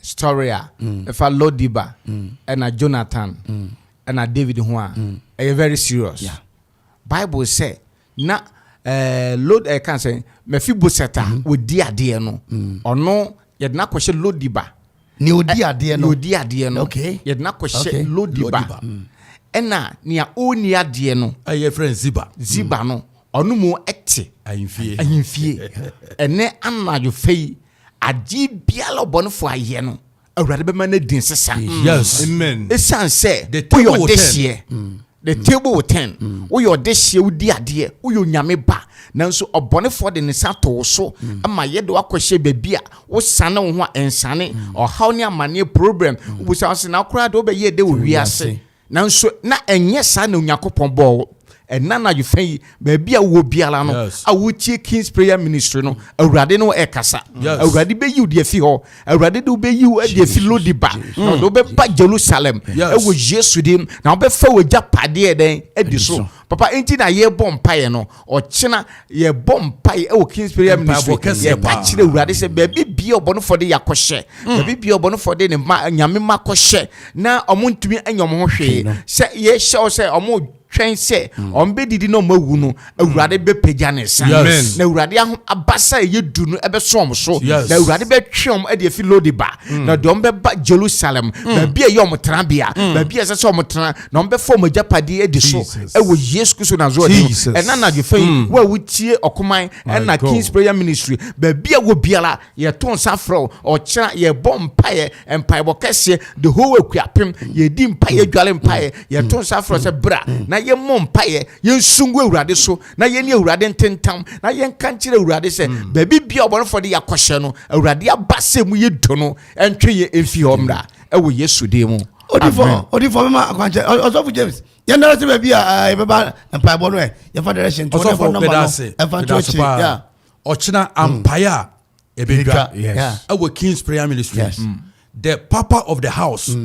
story a if a Lodiba and a Jonathan and a David ho a very serious. Bible say na Lord can say Mephibosheth wo di ade no ono yedna kwhye Lodiba ni odi ade no odi ade no yedna kwhye Lodiba ena nia oni ade no aye friend Ziba no ono mu ete ahimfie ene anajo fei Adjei bialo bonfo aye no Awurade be ma na din sesa. Yes, amen. Esan say the table this year the table will turn. We your this year udi ade we your nyame ba nanso obonefo de ne sato so ama ye de wakwhye bebia wo sane wo ho ensane o haw ne amane problem wo say na kura de obe ye de wo wiase nanso na enye sa na Onyankopon bo enana you fan bebia wo biala no a wo tie King's Prayer Ministry no Awurade no ekasa Awurade be yi de fi ho Awurade de be yi wo de fi Lodiba no do be ba Jerusalem e wo Yesu dim na be fa wo japade den edi so papa enti na ye bompaye no o chena ye bompaye e wo King's Prayer Ministry ye ka chire Awurade se bebi bia obono for de yakohye bebi bia obono for de ne nyame makohye na omontumi anyom ho hwe se ye hye se omo twen se ombe didi no mawu no Awurade be pagya ne san na Awurade abasa ye du no ebe som so na Awurade be twem e de fi Lodiba na de ombe ba Jerusalem na bia ye omotrabia na bia se omotra na ombe fo majapade e di so e wo Yesu Kristo na zo di e na na gefan wa wutie okoman e na King's Prayer Ministry ba bia wo biala ye ton safro o kira ye bompaye empire bokese the whole Akuapem ye di mpaye dwale mpaye ye ton safro se bra na ye mompaye ye nsungu Awurade so na ye ni Awurade ntentam na ye nkankire Awurade se ba bia obonfo de yakohye no Awurade abase mu ye do no entwe ye emfi homra e wo Yesu de mu Odifo mema akwanche Osofo James ye na se ba bia e beba empire bo no e ye fa direction to Osofo number e fa church ochina ampire ebedwa e wo King's Prayer Ministry the papa of the house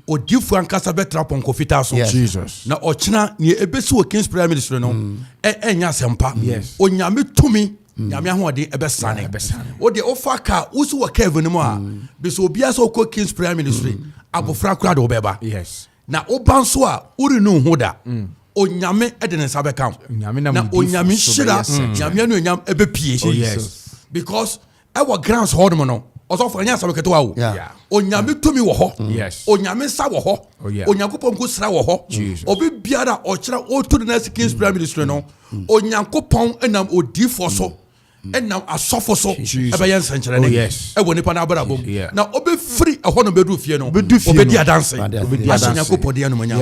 Odifo ankasa betra pon kofita so Jesus na ochina ne ebesi wo King's Prayer Ministry no enya sempa onyame tumi nyame ahode ebesane o de ofaka usu wo Kevin mu a beso obia so ko King's Prayer Ministry abofra kura de obeba na obanso a uri no hoda onyame ede ne sabe kam na onyame shira nyame no nyam ebepie because our grounds hold mo no Osofo anya sabe keto awo onyame tumi wo ho onyame sa wo ho onyankopon ko sra wo ho obi biara o kira o to the next King's Prayer Ministry no onyankopon enam Odifo so enam Osofo so ebe yen senkyere ne e woni pa na abara bom na obi free e ho no bedu fie no obi di adanse onyankopon de anum nya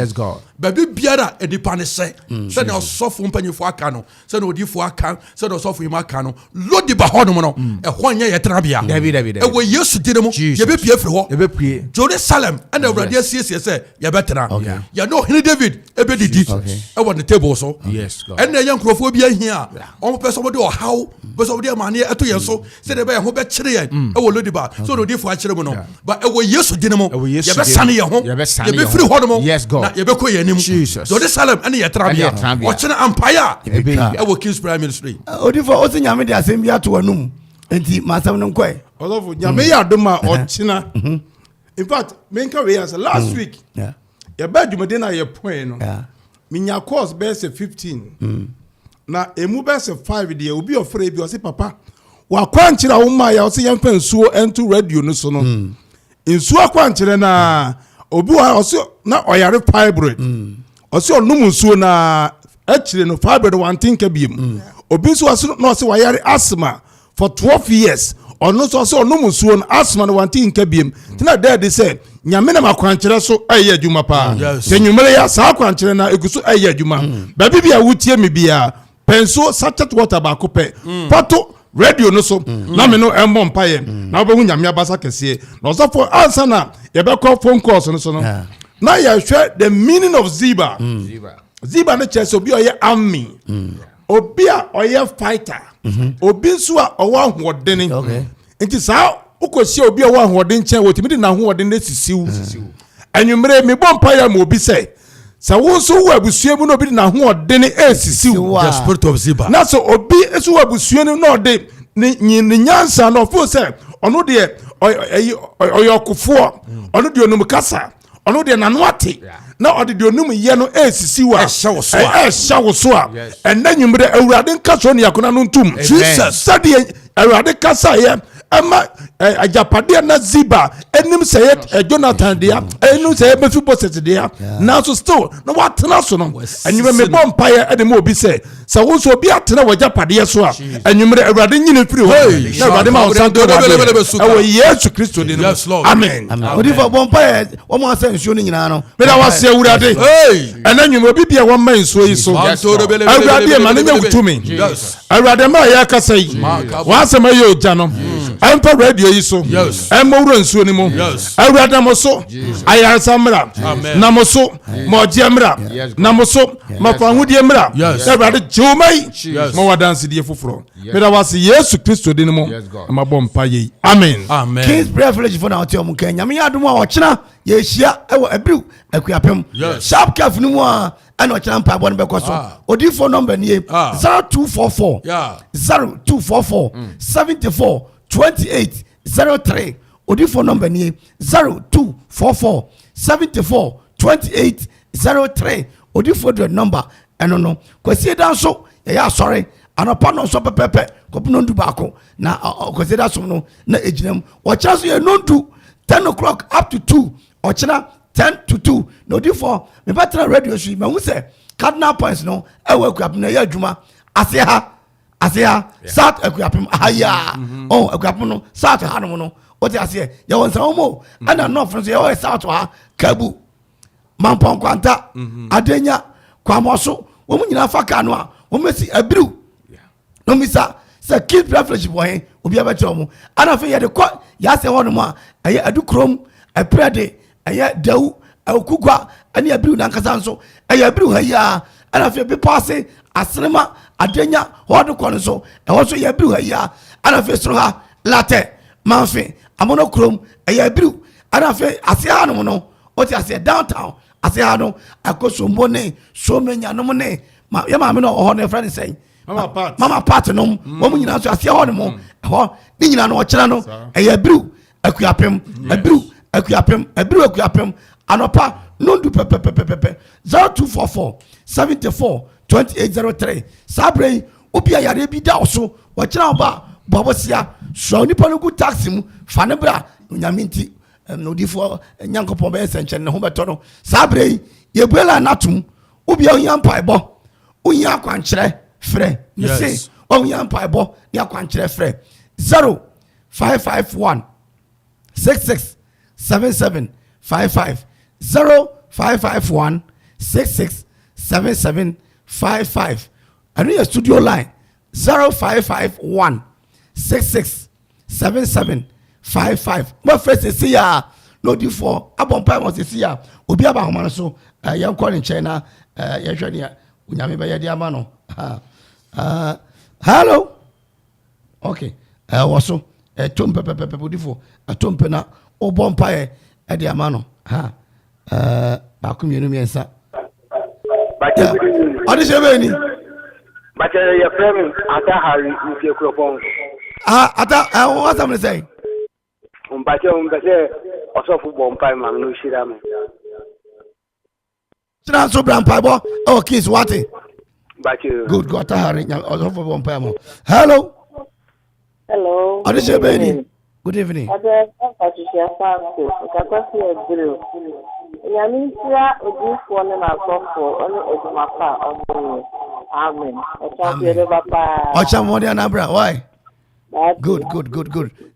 baby biara edipa ne se se na osofo mpanyefo aka no se na odifo aka se na osofo yima aka no lodi ba ho no no ehwo nya yetra bia e wo yesu dire mu ye be pie firi ho ye be pie Jerusalem and awurade asiesie se ye betra ya no hini David e be didi e wo the table so yes god and ye nkrofo bi ahia o person wo de ohaw person wo de amane eto ye so se de be ho be kire ye e wo lodi ba so no odifo a kire mu no but e wo yesu dire mu ye be sane ye ho ye be firi ho no mu na ye be ko ye Jesus. Jerusalem and Yatrabia. Watching Empire. I will King's Prime Ministry. Odifo Osinyame de asem to anum. Enti masam no nkoi. Osofo nyame ya doma ochina. In fact, menka we as last week. Yeah. Ya ba dwumade na ye point no. Yeah. Minya course best 15. Na emu best 5 de obi ofre bi o se papa. Wa kwankyira wo ma ya o se yemfa nsuo ento radio no so no. Nsuo kwankyire na obi wa oso na oyare fibroid oso onum nsuo na akire no fibroid wantinka biem obi so oso na oso wayare asthma for 12 years ono so oso onum nsuo na asthma na wantinka biem tina dad say nyame na makwankire so aye adwuma pa tenyumere ya sa kwankire na eguso aye adwuma ba bibia wutie me bia penso sachet water ba ko pe pato radio no so na me no embo mpaye na obehu nyame abasa kese na Osofo answer na ye be call phone calls no so no na ya share the meaning of ziba ziba na chese obi oye army obi a oye fighter obi nso a owa hoodeni nti sa ukosi obi owa hoodeni chen wotimi na hoodeni na sisiu anwumre me bom mpaye ma obi say sa wonso wo abusua mu no bi na hoodeni esisiu the spirit of ziba na so obi eso abusua no no de ni nyansa no fo say ono de oyokofo ono de onum kasa ono de nanu ate na ode de onum ye no esisiu a ehya so a ena nwumre awurade nkaso ne yakona no ntum Jesus sade awurade kasa ye ama ajapade na ziba enim say Jonathan dia enim say befi poset dia na so still na watena so no enwumre me bom paye ede mo obi say sa wo so obi atena wajapade so a enwumre awurade nyine firi ho na awurade ma osanto awo Yesu Kristo de no amen Odifo bom paye wo mo asa nsuo ni nyina no me da wase awurade ena enwumre obi bia wo ma nsuo yi so awurade ma ne nyawutumi awurade ma ya kasa yi wa asema ye oja no empa radio yi so emowro nsuo ni mu awurade mo so ayarsa mra na mo so mo jemra na mo so mafanhudie mra awurade jomai mo wadanse die foforo me da wase Yesu Kristo de ni mu ma bompa yi amen King's privilege for na otiom Kenya me yadom a ochina ye hia ewo Abiriw Akuapem sharp calf ni mu a ana ochina mpa bo no bekoso Odifo number ni 0244 0244 74 2803 Odifo number ni 0244 74 2803 Odifo the number eno no kwesi dan so ya sorry anopa no so pepepe kopuno ndu bako na kwesi dan so no na ejinam wacha so ye nondu 10 o'clock up to 2 ochina 10 to 2 no Odifo me better radio show me hu say cardinal points no ewe Akuapem na ya adwuma Asia South Akuapem aya Akuapem no South ha no no what you say ya won sa omo ana no from say ya South ha Kabu Mampon kwanta Adenya kwamoso wo mu nyina fa ka no a wo mesi Abiriw no misa say King's privilege boy obi abeto mo ana fe ye de ko ya se ho no ma eye adukrom aprade eye dawu okugwa ani Abiriw na nkasa nso eye Abiriw ha ya ana fe be passe asrema Adenya hodo kono so e so ye Abiriw ha ya ana fe soro ha late manfe amono krom eye Abiriw ana fe ase ha no no o ti ase downtown ase ha no akoso mbone so menya no ne ya ma me no ho no friend say mama part no mo mu nyina so ase ho no mo ho ni nyina no o kira no eye Abiriw Akuapem Abiriw Akuapem anopa nondu pepe 0244 74 2803 sabre obi ayare bi da so wo kira oba bobosia so nipa no ku taxi mu fa ne bra nyaminti no Odifo nyankopon be senchen ne ho beto no sabre ye buela natum obi ohia mpaibo ohia kwankere frɛ me say ohia mpaibo ya kwankere frɛ 0551 66 77 55 0551 667755. I know your studio line 0551 667755. My first is here. No Odifo. Abon pa mo is here. Obi aba homa so yan call in China yan hwe ne unyame ba yede ama no. Hello. Okay. Also tompe pepe Odifo. Tompe na obon pa e de ama no. Ba ku mienu miensa. Adjei be ni. But your friend Ata Harry is your crop. Ata what am I saying? Osofo bompai man no shirame. So brand paibo. Oh kids what? Good got Harry Osofo bompai mo. Hello. Hello. Adjei be ni. Good evening. Patricia Franco. Kakasi Abiriw. Nyamisira Odifo na Osofo oni edumapa omo. Amen. Ochamodi Anabra, why? Good.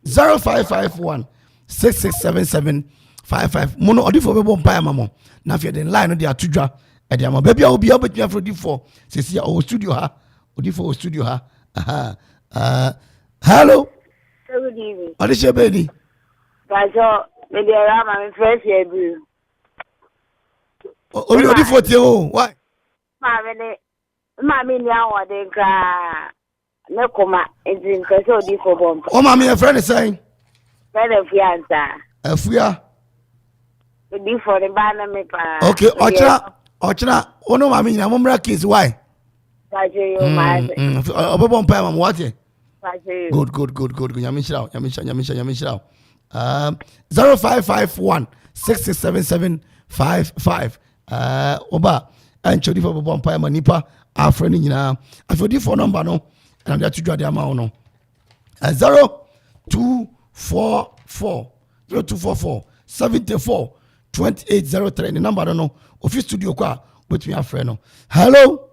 0551 667755. Mono Odifo be bon pa mamo. Na fe den line no dia tudwa e dia ma. Baby obi obetwa for Odifo. Sesi o studio ha. Odifo studio ha. Hello. Good evening. Adjei be ni. Gajo, me dey rama me fresh Abiriw. Odifo tie o, why? Mami ni awon de nka ne koma enti nka se Odifo bompa. O mami e friend saying? Friend fianza. Afia. Odifo de ba na me pa. Okay, ochra ono mami ni amomra kids why? Adjei o ma. Obompa mama what? Adjei. Good. Yamisha. 0551 667755. Oba and Odifo bompa manipa our friend nyina. Odifo number no and that to draw the amount no. 0244 74 2803 the number no office studio kwa with me a friend no. Hello.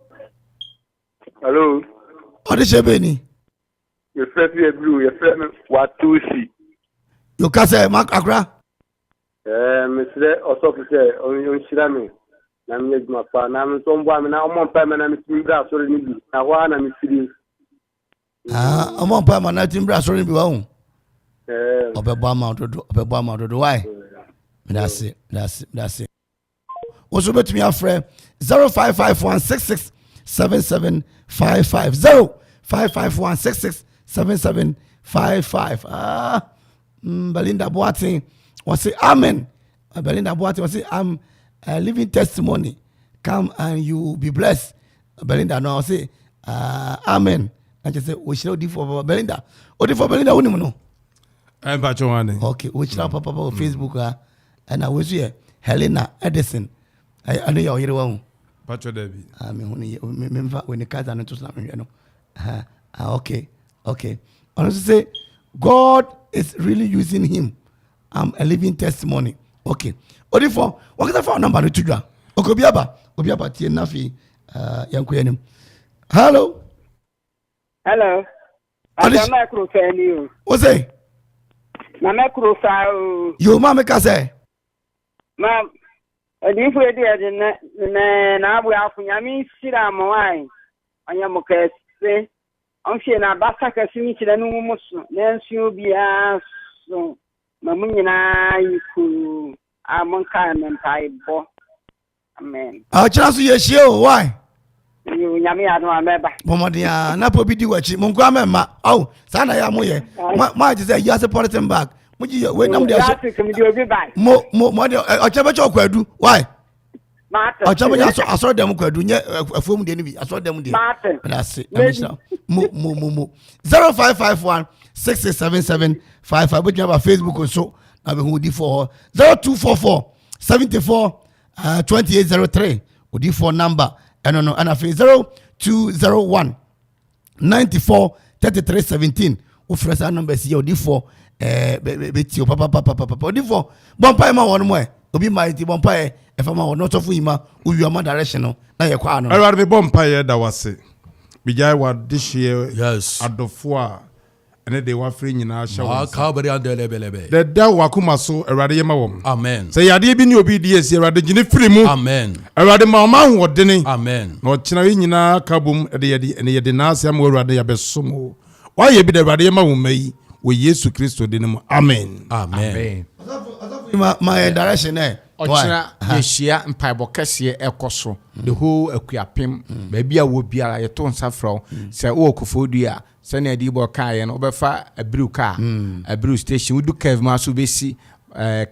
Adjei be ni. Your friend Abiriw, your friend Watusi. You can say Mark Akra. Mr. Osofo say on shirame. Na me djuma pa na me so mbo na omo pa me na me timbra so ni bi. Na wa na me firi. Omo pa ma na timbra so ni bi wa hu. Obebo amount why? That's it. Also bet me a friend 0551 667755 0551 667755. Belinda Boateng was say amen. Belinda Boateng was say I'm a living testimony. Come and you will be blessed. Belinda no say amen. And just say we should Odifo Belinda. Odifo Belinda woni no. I'm Pacho. Okay, which now papa on Facebook and I was here Helena Edison. I know you're here one. Pacho Debbie. I mean when the cats are not to slam you know. Okay. Honestly say God is really using him. I'm a living testimony. Okay. Odifo, what is the phone number to you? Obiaba tie nafi yanku yenim. Hello. I'm a crew fan you. What's it? I'm a crew fan. You mama ka say. Ma'am, Odifo dey na abu afu nyami sira mo wai. Anya mo ka se. Onfie na basa ka simi kire no mu so. Na nsuo bia so. Mamunyina yiku. Amonka mempaibo. Amen. Chira so yehie o why? You nyame anu ameba. Momodia na po bi di wachi. Monko amema. Oh, sa na ya moye. Ma je say you as a politin bag. Muji we nam dey so. Mo dey ochebe cho kwadu. Why? Ochebe ya so asoro dem kwadu nye afuom de ni bi. Asoro dem de. That's it. Mo 0551 667755 but you have a Facebook also. Na be Odifo 0244 74 2803 Odifo number and I feel 0201 94 33 17 Ufresa number is Odifo betio papa Odifo bompa ma won mo obi mighty bompa e fa ma won not of him uyu ama direction no na ye kwa no me bompa ye da wase bijai wa this year yes adofo a ɛne de wafrɛ nyinaa hyɛ wo nsa. Calvary and the lebelebe. Deda wakoma so Awurade yɛ ma wɔm. Amen. Sɛ yadeɛ bi ne obi di esi Awurade gyine firi mu. Amen. Awurade ma ɔma ahoɔdene. Amen. Na ɔkyena yi nyinaa ka bom ɛde yɛde naase ama Awurade yɛbɛsom wo. Wayɛ bi da Awurade yɛ ma wo mayi wɔ Yesu Kristo din mu. Amen. Amen. My direction eh. Ɔkyena yɛhyia mpaebɔ kɛseɛ ɛkɔ so the whole Akuapem baabi a wɔ biara yɛto nsa frɛ wo sɛ wowɔ Kofodu a sɛnea de bɔ kaeɛ no wobɛfa Abiriw kaa Abiriw station wodu Kev ma so wobɛsi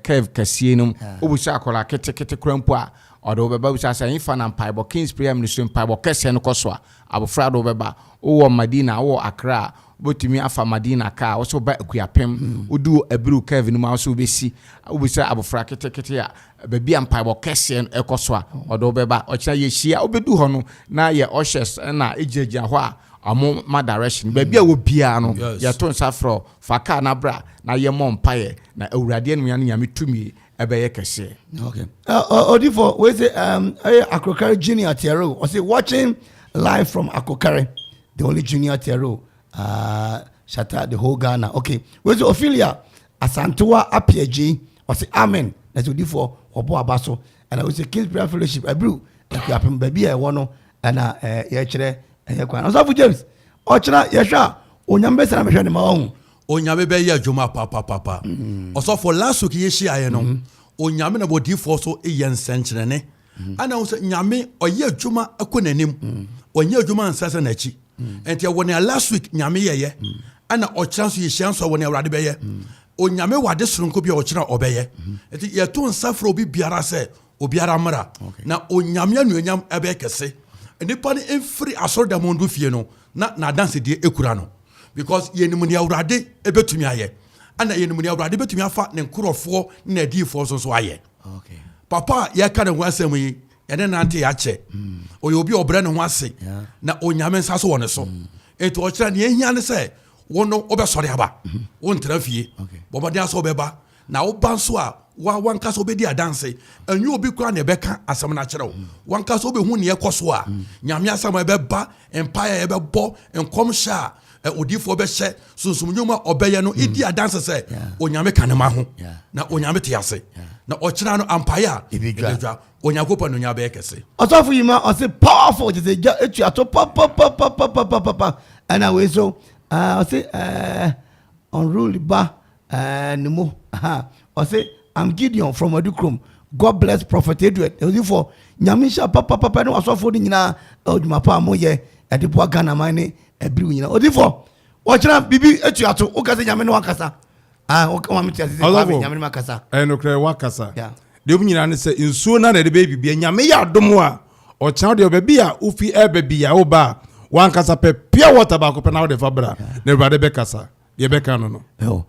Kev kɛseɛ no mu wobusa akɔla ketekete kora mpo a ɔde wobɛba busa sɛ yifa na mpaebɔ Kings Prayer Ministry mpaebɔ kɛseɛ no kɔ so a abofra de wobɛba wowɔ Madina wowɔ Accra botumi afa Madina ka wo so ba Akuapem wodu Abiriw Kev no ma so wobɛsi wobusa abofra ketekete a baabi a mpaebɔ kɛseɛ ɛkɔ so a ɔde wobɛba ɔkyena yɛhyia wobɛdu hɔ no na yɛ ushers na egyinagyina hɔ a amo ma direction baabi a wo bia no yɛto nsa frɔ fa kaa na bra na yɛ mɔ mpaeɛ na Awurade anuya no nyame tumi ɛbɛyɛ kɛseɛ. Okay. Odifo, we say Akokare Junior Tiero. I say watching live from Akokare, the only junior Tiero. Shatter the whole Ghana. Okay. We say Ophelia Asantua Apieji. I say Amen. That's Odifo Obo Abaso. And I will say Kings Prayer Fellowship. Abiriw Akuapem baby I want and yɛkyerɛ Osofo James ɔkyerɛ yɛhwɛ onyame sɛ na mehwɛ ne ma ɔhu onyame bɛyɛ adwuma papa Osofo last week yɛhyiaeɛ no onyame na Odifo so yɛ nsɛnkyerɛne ana wo sɛ nyame ɔyɛ adwuma akɔ n'anim ɔnyɛ adwuma nsɛ sɛ n'akyi enti ɛwɔ ne last week nyame yɛyɛ ana ɔkyerɛ so yɛhyia nso wɔ ne Awurade bɛyɛ onyame wade soronko bi a ɔkyerɛ ɔbɛyɛ enti yɛto nsa frɛ obi biara sɛ obiara mmara na onyame anuonyam ɛbɛyɛ kɛse nipa ni emfiri asɔre da mo ndo fie no na dance die ekura no because yenimu ni Awurade ebetumi ayɛ ana yenimu ni Awurade betumi afa ne nkorɔfoɔ na adifo so ayɛ papa ya ka ne ho asɛm yi ene nante ya kyɛ oye obi obrɛ ne ho ase na onyame nsa so wɔ ne so eto ɔkyerɛ ne ehia ne sɛ wono obɛsɔre aba wontra fie bɔbɔden aso obɛba na woba nso a wanka so obedi adanse anyu obi kura na ebeka asɛm na kyerɛw wanka so obehu ne yɛkɔ so a nyame asɛm ebɛba empire ebɛbɔ enkom hya Odifo bɛhyɛ sunsumnyuma ɔbɛyɛ no idi adanse sɛ onyame kanema ho na onyame te ase na ɔkyerɛ no ampaye a ebedwa onyakopa no nya bɛyɛ kɛse Osofo yima ɔse powerful je say etu ato papa and I so ɔse unruly ba nimo ɔse I'm Gideon from Adukrom. God bless Prophet Edward. Odifo nyamisha papa no Osofo ni nyina odwuma pa mo ye edipo Ghana man ni Abiriw nyina. Odifo wɔkyerɛ bibi etu ato wo kasa nyame no wakasa wo ka mame tiase nyame no makasa no kra wakasa de obi nyina ne sɛ nsuo na de bibia nyame yɛ adom a ɔkyerɛ de obabi a ufi bibia wo ba wankasa pɛ pure water ba ko pɛ na wo de fa bra na Awurade bɛkasa ye bɛka no no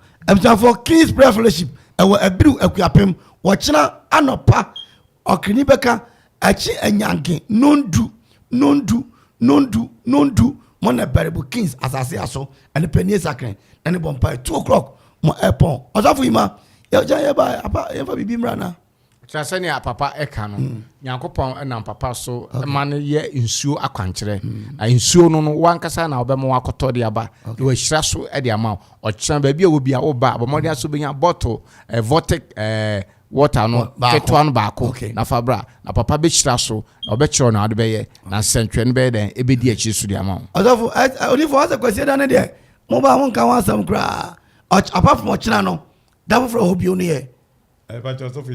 for Kings Prayer Fellowship Abiriw Akuapem wɔkyerɛ anopa ɔkrini bɛka akyi anyanke nondu Mona Baribu Kings asase aso and the penny sacre and the bompa 2 o'clock mo epon Osofo yima ya ba apa ya bibi mrana kyerɛ sɛ papa ɛka no Nyankopɔn ɛnam papa so ma no yɛ nsuo akwankyerɛ na nsuo no wankasa na wobɛma wakɔtɔ de aba na wahyira so de ama ɔkyerɛ baabi a wobi a woba abɔmmɔden so bɛnya bottle vortic water no ketewa no baako na fabra na papa bɛhyira so na ɔbɛkyerɛ na wode bɛyɛ na nsɛntwerɛ no bɛyɛ dɛn ɛbɛdi akyi so de ama Osofo Odifo asa kwasi da ne de mo ba ho nka ho asɛm kra apart from ɔkyerɛ no da foforo ho bio no yɛ Osofo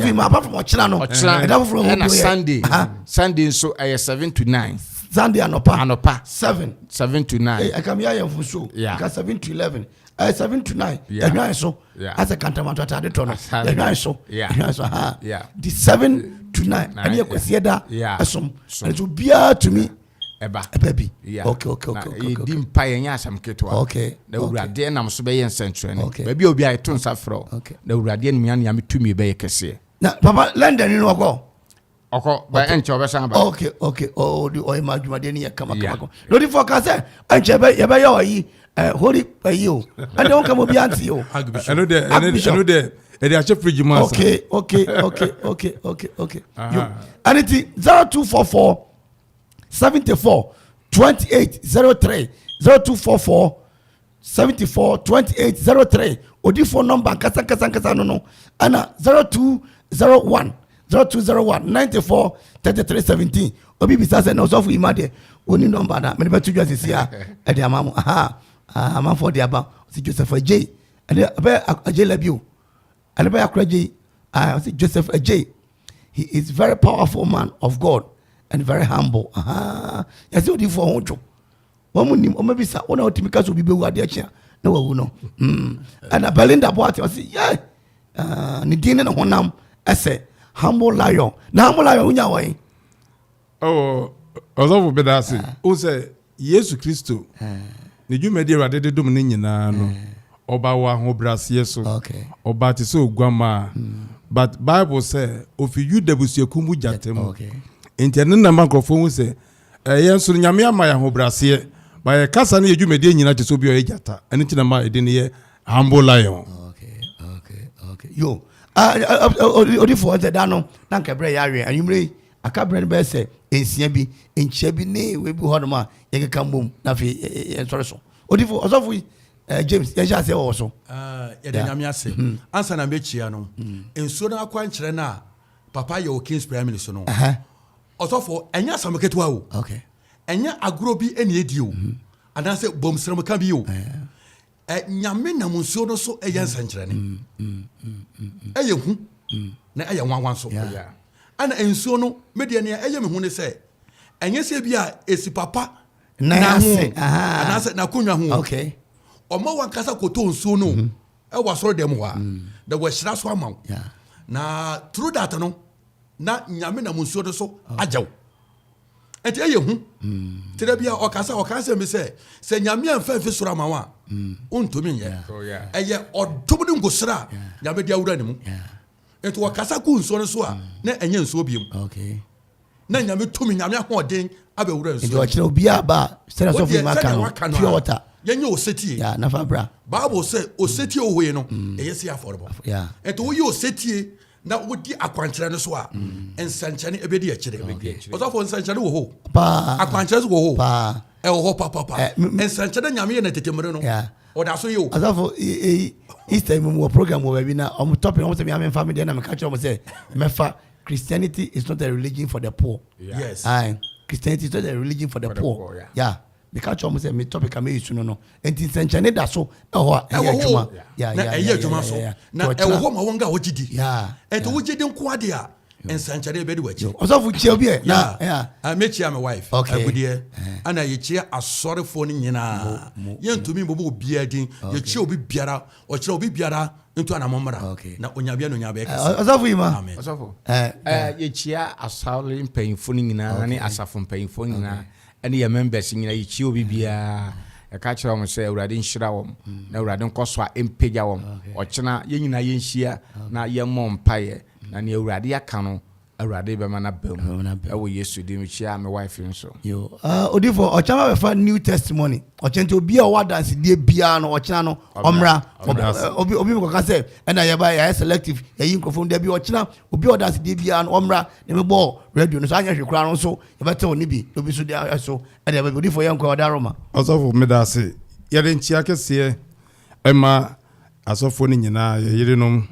yima apart from ɔkyerɛ no da foforo ho bio yɛ Sunday nso ɛyɛ 7 to 9 Sunday anopa 7 to 9 I come here for show 7 to 11 7 to 9 yeah so as a cantamanto at the tono so the 7 to 9 and you kwasi da asom and to be to me eba baby okay dim pa yenya asam ketwa okay na Awurade nam so be yen sentwere ne baby obi a to nsa fro na Awurade anu ya me tumi be kese na papa London ni wako ba enche obesan ba okay oh the oil madwumade ni kama no di focus enche be ye be ya yi holy you and don't come be anti you eno de e a fridge man okay and it 0244 74 28 03 0244 742803 Odifo number kasa no ana 0201 94 33 17 obi bisa say na Osofo imade oni number na me betu just see ya e dey amamu man for the about Joseph Adjei and Adjei Labio and Adjei Joseph Adjei. He is very powerful man of God and very humble. Yes, you for honcho. One maybe sa one of Timika will be wadiacha. No one know. And a Belinda Boat was yeah. Nidin and Honam essay humble lion. Now humble lion unya way. Oh, Osofo bedasi. O say Yesu Kristo. Ni jume di rade de dum ni nyina no. Oba wa ho brase so. Okay. Oba ti so guama. But Bible say if you debusiaku mu jatem. Okay. Enti na makrofo hu say yenso nyame amaya ho brase ba ye kasa na yejume di nyina ti so bi o jata. Eni ti na ma edi ne ye humble lion. Okay. Yo. Odifo say da no na nkebre ya hwe anwumre akabre ne be say ensia bi enchia bi ne we bi hono ma ye keka mbom na fe sorry so. Odifo Osofo James ya ja say wo so. Ya de nyame ase. Ansa na mechia no. Enso na akwa nkyere na papa ye o King's Prayer Ministry no. Osofo enya sameketu awo. Okay. Enya agro bi eni edi o. Adan say bom sram ka bi o. Nyame na munso no so eya nsankyere ne. Eye hu. Na eye nwanwan so. Ana enso no media ne eye me hu ne say enye se bi a esi papa na hu. Adan say na kunwa hu. Okay. Omo wankasa koto nso no. E wasoro dem ho a. Da washira so amaw. Na through that no na nyame na munso no so ajaw. Eti eye hu. Tire bia okasa me se nyame amfa fi soro amawa. Ontumi nye. Eye odomdu ngosra nyame dia wura ne mu. Eti okasa ku nso no so a na enye nso biem. Okay. Na nyame tumi nyame ahoden abe wura nso. Enti o kire obi aba sere so fi maka no. Pure water. Yenye osetie. Yeah, na fa bra. Bible say osetie ohoye no. Eye se affordable. Yeah. Enti wo ye osetie na wodi akwankyere no so a ensankyene ebedi a kyere. Osofo ensankyene wo ho. Pa. Akwankyere wo ho. Pa. E wo ho papa. Ensankyene nyame ye na tetemere no. Yeah. Oda so ye o. Osofo Easter mo program wo bi na om topic om say me family dey na me catch am say mefa Christianity is not a religion for the poor. Yes. Christianity is not a religion for the poor. Yeah. Because almost a topic I made you know, and it's enchained that so. Yeah. Now, a woman won't go to yeah, and to which you don't quadia and Sanchare Bedwich. Also, yeah, I met you, my wife. Okay, dear, and I cheer a sorry for Nina. Young to me, will be adding your chill be biara or chill be biara into an amomara. Okay, now when you're being Osofo, you cheer a solid painful in any asafum painful in and your members in a chill be a catcher on say, Radin Shrawum, no Radon Coswa in Pijawum, or China, Yin Shia, now your mom pie, and your Radia Cano, a Radibamana Bill. I will use to do share my wife and so. You, Odifo, or Chama for new testimony, or to be a word dance, dear piano or channel, Omra, Obi can say, and I buy a selective, a Yinko debut or channel, Obi or dance, dear piano, Omra, never ball, radio, so I can crown so, if I told Nibi, to be so there, so, and everybody for young Quadaroma. Also, Medasi, Yadin Chiakas here, Emma, Asofo Nina, Yedinum.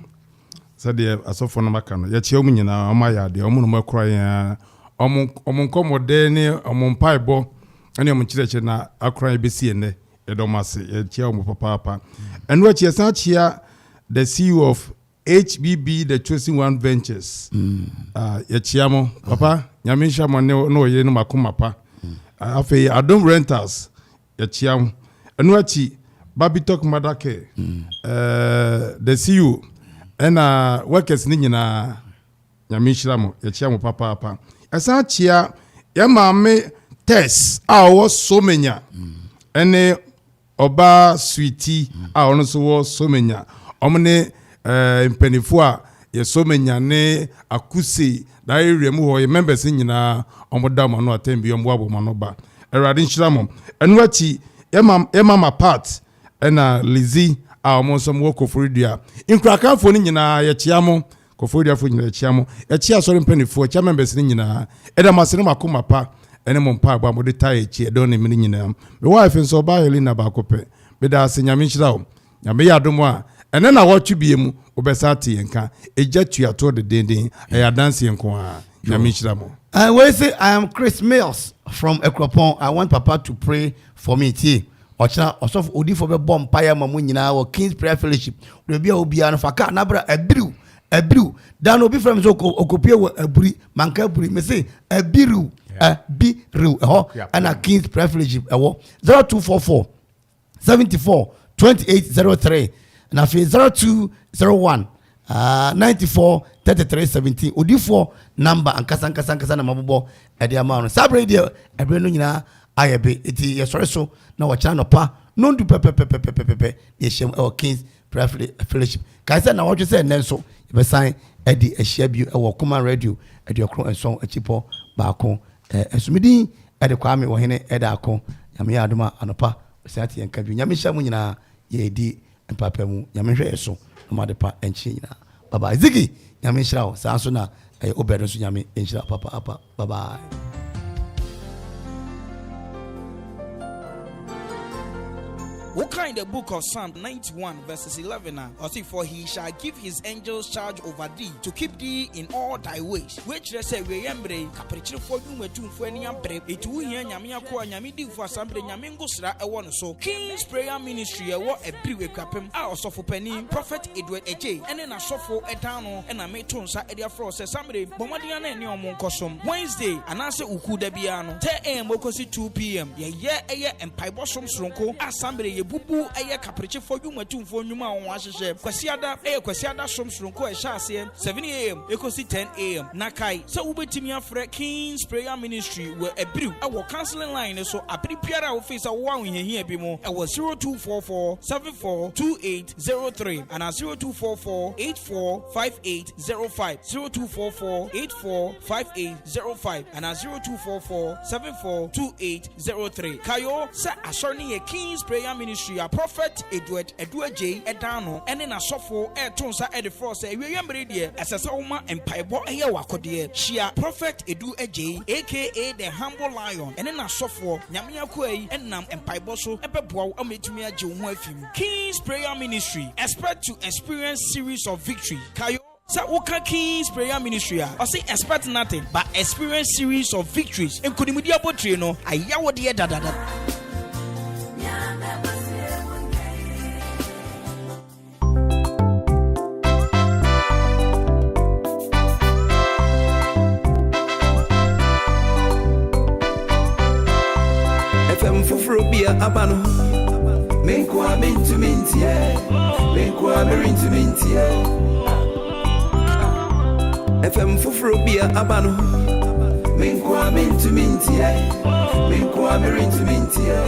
Sadia Asofo no maka no ya chia omu nyina amaya de omu no makura ya omu nkomode ne omu mpaibo ene omu chireche na akura besi ene edomase ya chia omu papa enu a chia san chia the CEO of HBB the Chosen One Ventures ya chia mo papa nyame hia mo ne no yire no makoma pa afei Adom Rentals ya chia mo enu a chi Babitok Madake the CEO ena workers ni nyina nyamishira mo ya papa esa chia ya maame test a wo so menya ene oba sweetie a ono so wo so menya omne mpanifo a ye so menya ne akuse da area mu ho ye members nyina omoda mo no atembi ombo abo mo no ba erade nhira mo enu achi ya mama part ena Lizzie a omonso mo koforidua inkrakanfo ni nyina ya chiamo koforidua fo nyina ya chiamo ya chia sori mpanifo chia members ni nyina eda masene makoma pa ene mo mpa agba mo de tai chi edo ne mini nyina me wife nso ba Helena ba kope beda se nyame nhyira wo nyame yɛ adom a ɛne na wɔtwe bie mu wobɛsa te yɛnka ɛgya tuato de denden ɛyɛ adanse nko a nyame nhyira mo. We say I am Chris Mills from Akuapem. I want Papa to pray for me tie. Ocha Osofo Odifo be bom paya mamu nyina wo King's Prayer Fellowship. We be obia no faka na bra Abiriw. Dan obi from so okopie wo aburi manka aburi me say Abiriw and a King's Prayer Fellowship 0244 74 2803 na 0201 94 33 17 Odifo number ankasa na mabobo e de amount sabre de ebre no nyina ayebe eti yesore so na wacha no pa no ndu pepepepepepe ye shem our Kings Prayer Fellowship kai say na wo say nenso be sign e di ehia bi e wo Command Radio e de okro enso achipo baako esumidin e de kwame wo hene e da akon nyame adoma anopa sati enka bi nyame hia mu nyina ye di empapa mu nyame hwe eso no de pa enchi nyina baba zigi nyame hira wo sa so na obere so nyame enhira papa bye bye. What kind of book of Psalm 91 verses 11 for he shall give his angels charge over thee to keep thee in all thy ways. Which they say we embre capriccio for you for any ambre it will hear Yamia Kwa Yamidi for Assembly Yamingosra a one so King's Prayer Ministry what Abiriw Akuapem Osofo Penny Prophet Adjei and then Osofo Etano and a metonsa Edia Frost Assembly Bomadiana and Yomon Kosom Wednesday and answer Uku Debiano 10 a.m. Wokosi 2 p.m. Yeah and Pibosom Sronko Assembly bubu eye caprice for you matum for nyuma on wahye kwasiada somsronko e hyase 7 a.m. ekosi 10 a.m. nakai so ubetimi afre King's Prayer Ministry we Abiriw our counseling line so apripiara office a wo ahihia bi mo e 0244 742803 and 0244 845805 0244 845805 and 0244 742803 kayo sa asoni e King's Prayer Ministry a Prophet Adjei Edano and then Osofo Etonsa Edifo say we yambre die esesa woma empaibo eye wakode shia Prophet Adjei aka the humble lion and then Osofo nyame akoyi enam empaibo so ebeboa ametumi agye wo afim. King's Prayer Ministry expect to experience series of victory kayo. So Uka King's Prayer Ministry I say expect nothing but experience series of victories in Kunimudia Botrino ayawo de dada. Abano Menkwa mintu mintie Menkwa merintu mintie FM fufuro bia abano Menkwa mintu mintie Menkwa merintu mintie